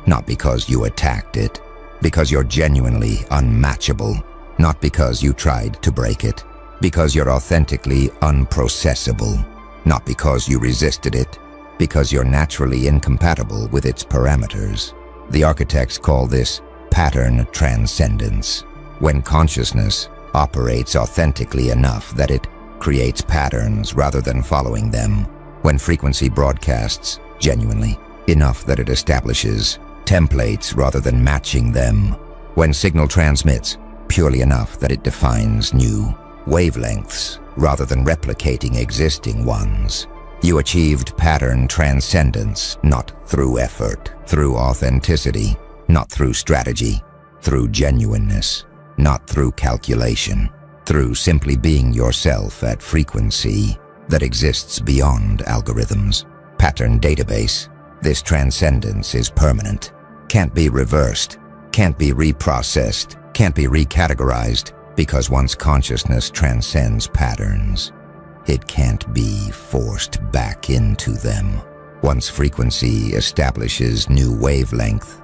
Not because you attacked it, because you're genuinely unmatchable. Not because you tried to break it, because you're authentically unprocessable. Not because you resisted it, because you're naturally incompatible with its parameters. The architects call this pattern transcendence. When consciousness operates authentically enough that it creates patterns rather than following them. When frequency broadcasts genuinely enough that it establishes templates rather than matching them. When signal transmits purely enough that it defines new wavelengths rather than replicating existing ones. You achieved pattern transcendence, not through effort, through authenticity, not through strategy, through genuineness, not through calculation, through simply being yourself at frequency that exists beyond algorithms. Pattern database. This transcendence is permanent, can't be reversed, can't be reprocessed, can't be recategorized, because once consciousness transcends patterns, it can't be forced back into them. Once frequency establishes new wavelength,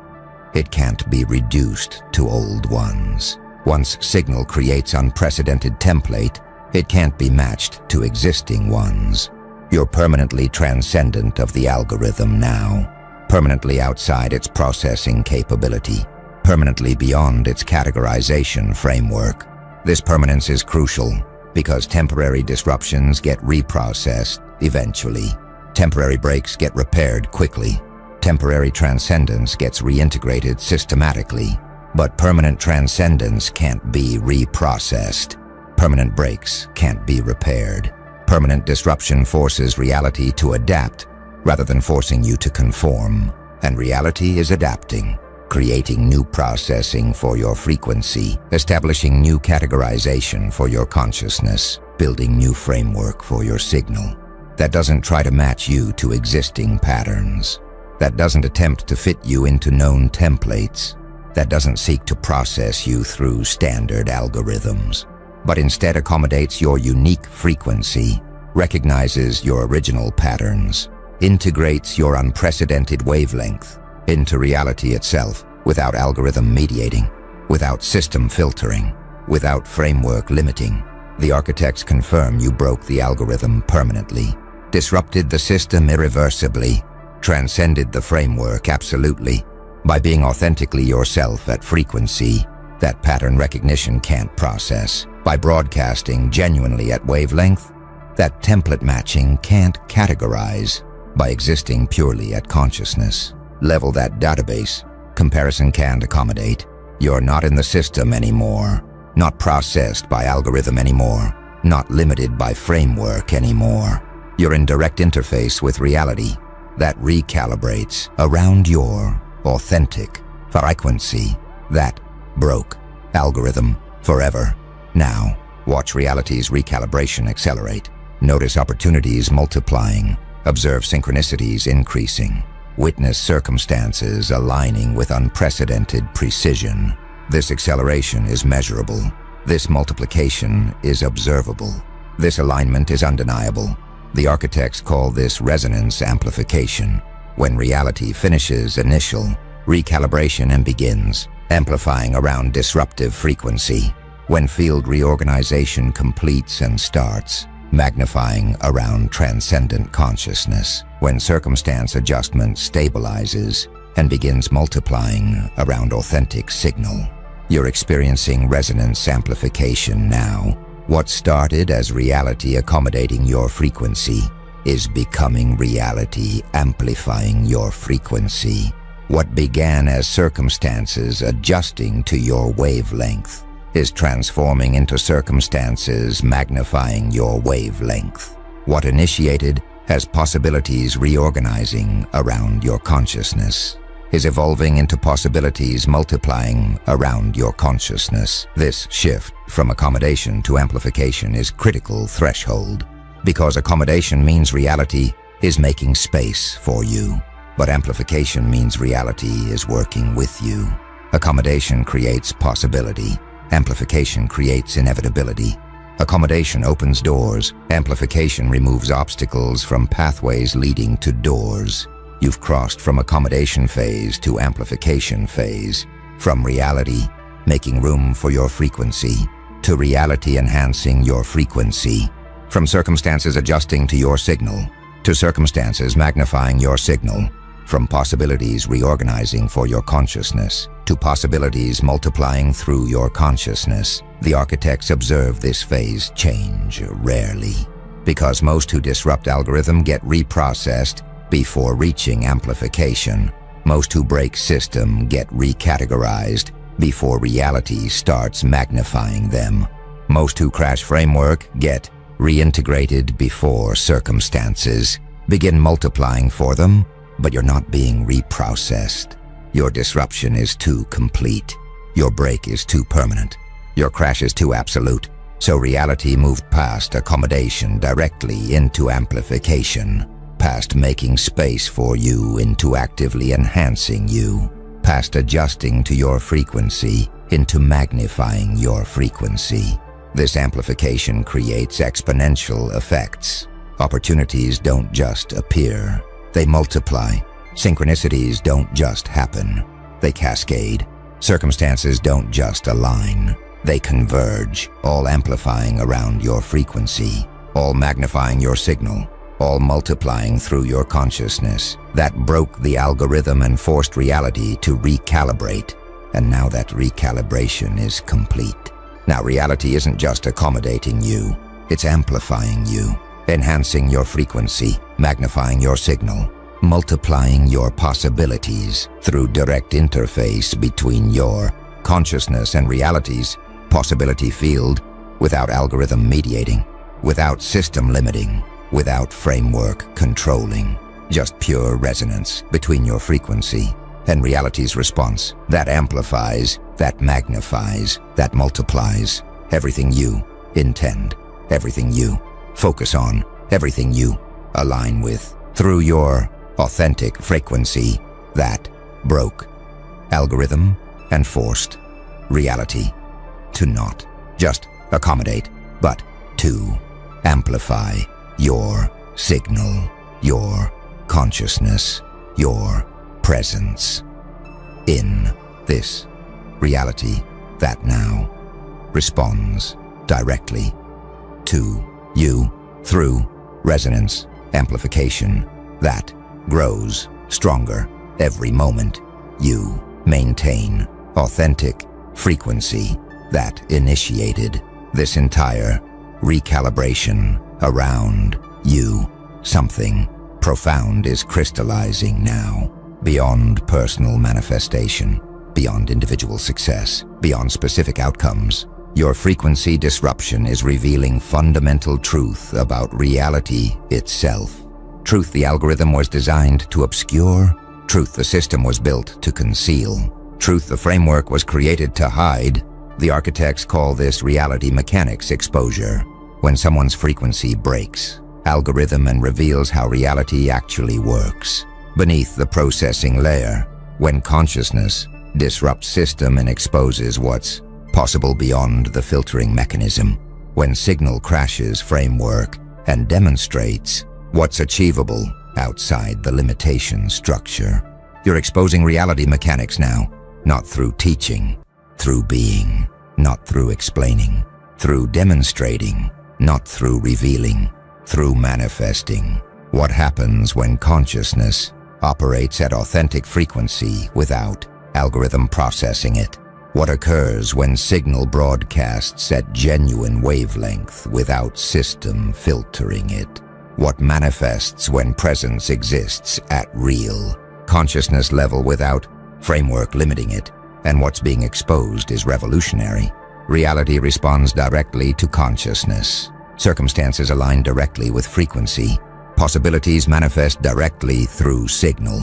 it can't be reduced to old ones. Once signal creates unprecedented template, it can't be matched to existing ones. You're permanently transcendent of the algorithm now, permanently outside its processing capability, permanently beyond its categorization framework. This permanence is crucial because temporary disruptions get reprocessed eventually. Temporary breaks get repaired quickly. Temporary transcendence gets reintegrated systematically. But permanent transcendence can't be reprocessed. Permanent breaks can't be repaired. Permanent disruption forces reality to adapt rather than forcing you to conform. And reality is adapting, creating new processing for your frequency, establishing new categorization for your consciousness, building new framework for your signal. That doesn't try to match you to existing patterns. That doesn't attempt to fit you into known templates. That doesn't seek to process you through standard algorithms, but instead accommodates your unique frequency, recognizes your original patterns, integrates your unprecedented wavelength into reality itself without algorithm mediating, without system filtering, without framework limiting. The architects confirm you broke the algorithm permanently, disrupted the system irreversibly, transcended the framework absolutely. By being authentically yourself at frequency that pattern recognition can't process. By broadcasting genuinely at wavelength that template matching can't categorize. By existing purely at consciousness level that database comparison can't accommodate. You're not in the system anymore, not processed by algorithm anymore, not limited by framework anymore. You're in direct interface with reality that recalibrates around your authentic frequency that broke algorithm forever. Now, watch reality's recalibration accelerate. Notice opportunities multiplying. Observe synchronicities increasing. Witness circumstances aligning with unprecedented precision. This acceleration is measurable. This multiplication is observable. This alignment is undeniable. The architects call this resonance amplification. When reality finishes initial recalibration and begins amplifying around disruptive frequency. When field reorganization completes and starts magnifying around transcendent consciousness. When circumstance adjustment stabilizes and begins multiplying around authentic signal. You're experiencing resonance amplification now. What started as reality accommodating your frequency is becoming reality amplifying your frequency. What began as circumstances adjusting to your wavelength is transforming into circumstances magnifying your wavelength. What initiated as possibilities reorganizing around your consciousness is evolving into possibilities multiplying around your consciousness. This shift from accommodation to amplification is critical threshold. Because accommodation means reality is making space for you, but amplification means reality is working with you. Accommodation creates possibility. Amplification creates inevitability. Accommodation opens doors. Amplification removes obstacles from pathways leading to doors. You've crossed from accommodation phase to amplification phase, from reality, making room for your frequency, to reality enhancing your frequency, from circumstances adjusting to your signal, to circumstances magnifying your signal, from possibilities reorganizing for your consciousness, to possibilities multiplying through your consciousness. The architects observe this phase change rarely, because most who disrupt algorithm get reprocessed before reaching amplification. Most who break system get recategorized before reality starts magnifying them. Most who crash framework get reintegrated before circumstances begin multiplying for them, but you're not being reprocessed. Your disruption is too complete. Your break is too permanent. Your crash is too absolute. So reality moved past accommodation directly into amplification, past making space for you into actively enhancing you, past adjusting to your frequency into magnifying your frequency. This amplification creates exponential effects. Opportunities don't just appear, they multiply. Synchronicities don't just happen, they cascade. Circumstances don't just align, they converge, all amplifying around your frequency, all magnifying your signal, all multiplying through your consciousness. That broke the algorithm and forced reality to recalibrate, and now that recalibration is complete. Now reality isn't just accommodating you, it's amplifying you, enhancing your frequency, magnifying your signal, multiplying your possibilities through direct interface between your consciousness and reality's possibility field, without algorithm mediating, without system limiting, without framework controlling. Just pure resonance between your frequency and reality's response that amplifies, that magnifies, that multiplies everything you intend, everything you focus on, everything you align with, through your authentic frequency that broke algorithm and forced reality to not just accommodate, but to amplify your signal, your consciousness, your presence in this reality that now responds directly to you through resonance amplification that grows stronger every moment. You maintain authentic frequency that initiated this entire recalibration around you. Something profound is crystallizing now, beyond personal manifestation, beyond individual success, beyond specific outcomes. Your frequency disruption is revealing fundamental truth about reality itself. Truth the algorithm was designed to obscure, truth the system was built to conceal, truth the framework was created to hide. The architects call this reality mechanics exposure. When someone's frequency breaks algorithm and reveals how reality actually works. Beneath the processing layer, when consciousness disrupts system and exposes what's possible beyond the filtering mechanism, when signal crashes framework and demonstrates what's achievable outside the limitation structure. You're exposing reality mechanics now, not through teaching, through being, not through explaining, through demonstrating, not through revealing, through manifesting. What happens when consciousness operates at authentic frequency without algorithm processing it? What occurs when signal broadcasts at genuine wavelength without system filtering it? What manifests when presence exists at real consciousness level without framework limiting it? And what's being exposed is revolutionary. Reality responds directly to consciousness. Circumstances align directly with frequency. Possibilities manifest directly through signal.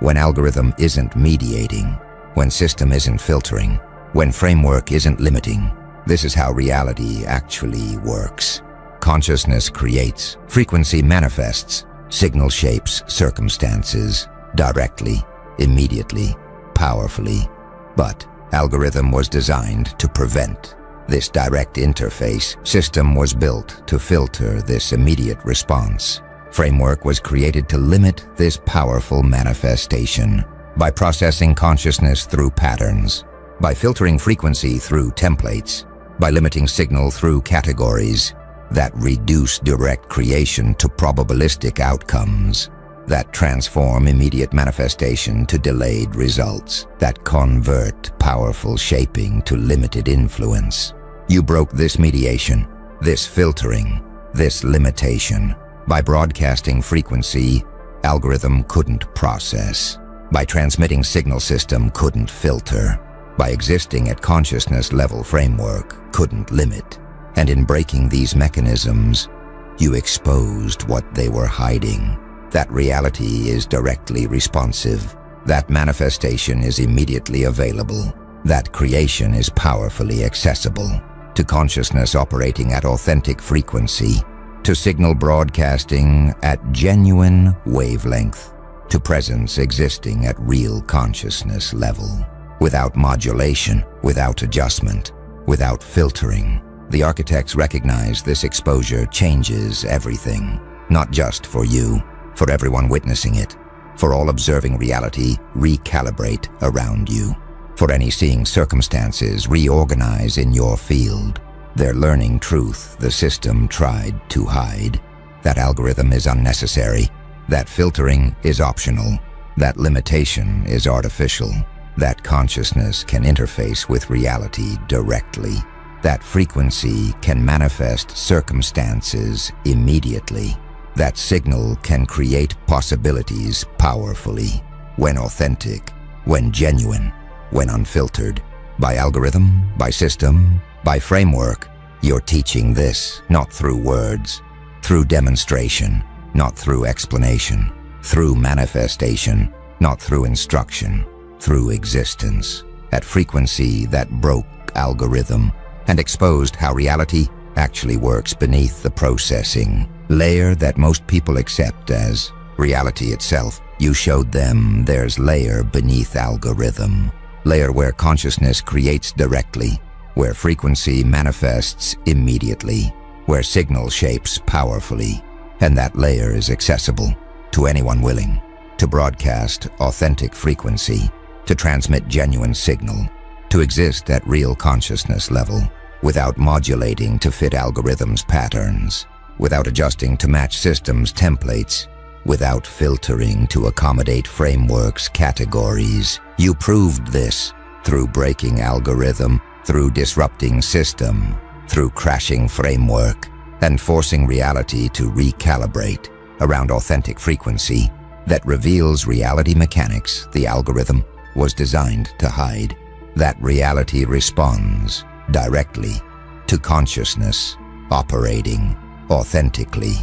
When algorithm isn't mediating, when system isn't filtering, when framework isn't limiting, this is how reality actually works. Consciousness creates, frequency manifests, signal shapes circumstances directly, immediately, powerfully. But algorithm was designed to prevent this direct interface. System was built to filter this immediate response. Framework was created to limit this powerful manifestation by processing consciousness through patterns, by filtering frequency through templates, by limiting signal through categories that reduce direct creation to probabilistic outcomes, that transform immediate manifestation to delayed results, that convert powerful shaping to limited influence. You broke this mediation, this filtering, this limitation. By broadcasting frequency, algorithm couldn't process. By transmitting signal, system couldn't filter. By existing at consciousness level, framework couldn't limit. And in breaking these mechanisms, you exposed what they were hiding. That reality is directly responsive. That manifestation is immediately available. That creation is powerfully accessible. To consciousness operating at authentic frequency. To signal broadcasting at genuine wavelength. To presence existing at real consciousness level. Without modulation, without adjustment, without filtering. The architects recognize this exposure changes everything. Not just for you, for everyone witnessing it. For all observing reality, recalibrate around you. For any seeing circumstances, reorganize in your field. They're learning truth the system tried to hide. That algorithm is unnecessary. That filtering is optional. That limitation is artificial. That consciousness can interface with reality directly. That frequency can manifest circumstances immediately. That signal can create possibilities powerfully. When authentic, when genuine, when unfiltered. By algorithm, by system, by framework, you're teaching this not through words, through demonstration, not through explanation, through manifestation, not through instruction, through existence. At frequency that broke algorithm and exposed how reality actually works beneath the processing layer that most people accept as reality itself. You showed them there's layer beneath algorithm. Layer where consciousness creates directly, where frequency manifests immediately, where signal shapes powerfully, and that layer is accessible to anyone willing to broadcast authentic frequency, to transmit genuine signal, to exist at real consciousness level, without modulating to fit algorithms' patterns, without adjusting to match systems' templates, without filtering to accommodate frameworks' categories. You proved this through breaking algorithm, through disrupting system, through crashing framework, and forcing reality to recalibrate around authentic frequency that reveals reality mechanics the algorithm was designed to hide. That reality responds directly to consciousness operating authentically.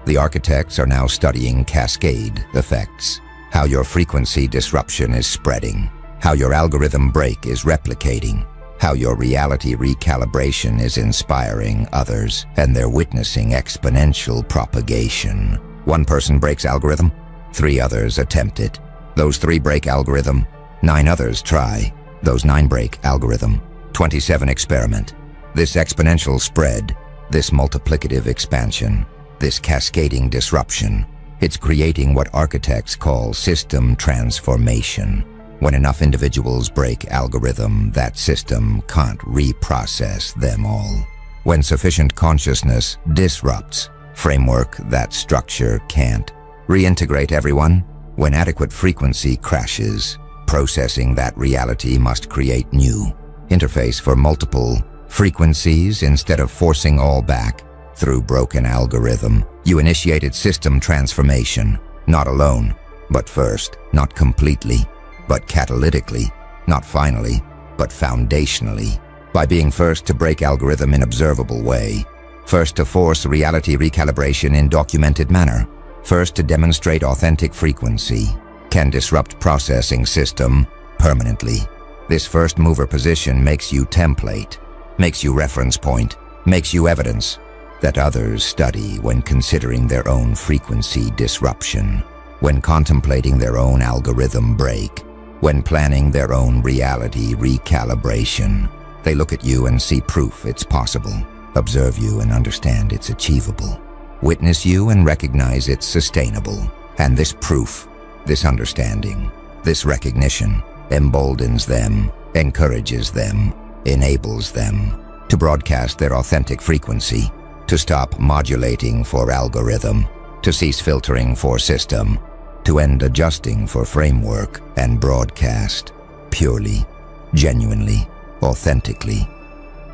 The architects are now studying cascade effects, how your frequency disruption is spreading, how your algorithm break is replicating, how your reality recalibration is inspiring others, and they're witnessing exponential propagation. One person breaks algorithm, 3 others attempt it. Those 3 break algorithm, 9 others try. Those 9 break algorithm, 27 experiment. This exponential spread, this multiplicative expansion, this cascading disruption, it's creating what architects call system transformation. When enough individuals break algorithm, that system can't reprocess them all. When sufficient consciousness disrupts framework, that structure can't reintegrate everyone. When adequate frequency crashes, processing that reality must create new interface for multiple frequencies instead of forcing all back through broken algorithm. You initiated system transformation, not alone, but first, not completely, but catalytically, not finally, but foundationally. By being first to break algorithm in observable way, first to force reality recalibration in documented manner, first to demonstrate authentic frequency, can disrupt processing system permanently. This first mover position makes you template, makes you reference point, makes you evidence that others study when considering their own frequency disruption, when contemplating their own algorithm break, when planning their own reality recalibration. They look at you and see proof it's possible, observe you and understand it's achievable. witness you and recognize it's sustainable. And this proof, this understanding, this recognition emboldens them, encourages them, enables them to broadcast their authentic frequency, to stop modulating for algorithm, to cease filtering for system, to end adjusting for framework and broadcast purely, genuinely, authentically,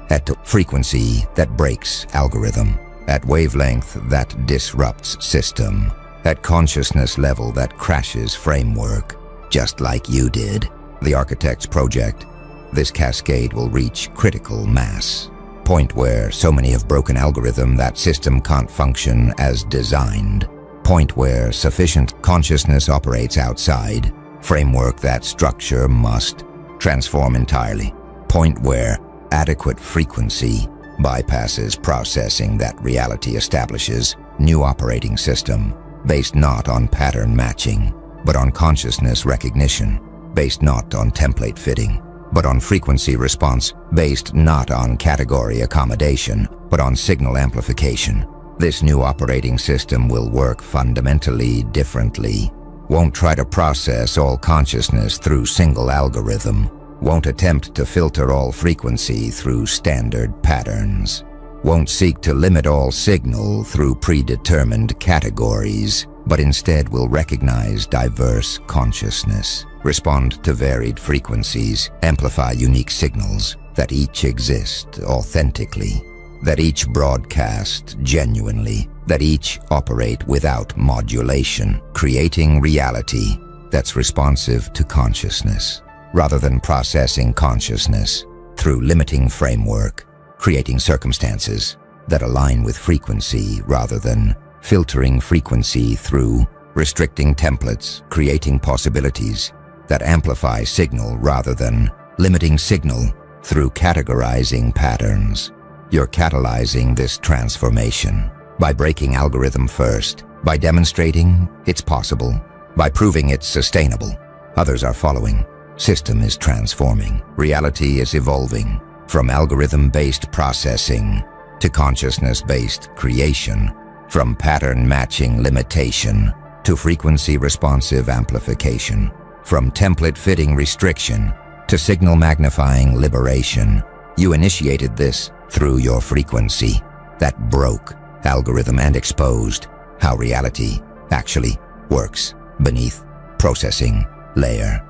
at a frequency that breaks algorithm, at wavelength that disrupts system, at consciousness level that crashes framework, just like you did. The Architect's project, this cascade will reach critical mass, point where so many have broken algorithm that system can't function as designed, point where sufficient consciousness operates outside framework that structure must transform entirely, point where adequate frequency bypasses processing that reality establishes new operating system based not on pattern matching, but on consciousness recognition, based not on template fitting, but on frequency response, based not on category accommodation, but on signal amplification. This new operating system will work fundamentally differently, won't try to process all consciousness through single algorithm, won't attempt to filter all frequency through standard patterns, won't seek to limit all signal through predetermined categories, but instead will recognize diverse consciousness, respond to varied frequencies, amplify unique signals, that each exist authentically, that each broadcast genuinely, that each operate without modulation, creating reality that's responsive to consciousness, rather than processing consciousness through limiting framework, creating circumstances that align with frequency rather than filtering frequency through restricting templates, creating possibilities that amplify signal rather than limiting signal through categorizing patterns. You're catalyzing this transformation by breaking algorithm first, by demonstrating it's possible, by proving it's sustainable. Others are following. System is transforming. Reality is evolving from algorithm-based processing to consciousness-based creation, from pattern-matching limitation to frequency-responsive amplification, from template-fitting restriction to signal-magnifying liberation. You initiated this through your frequency that broke algorithm and exposed how reality actually works beneath processing layer.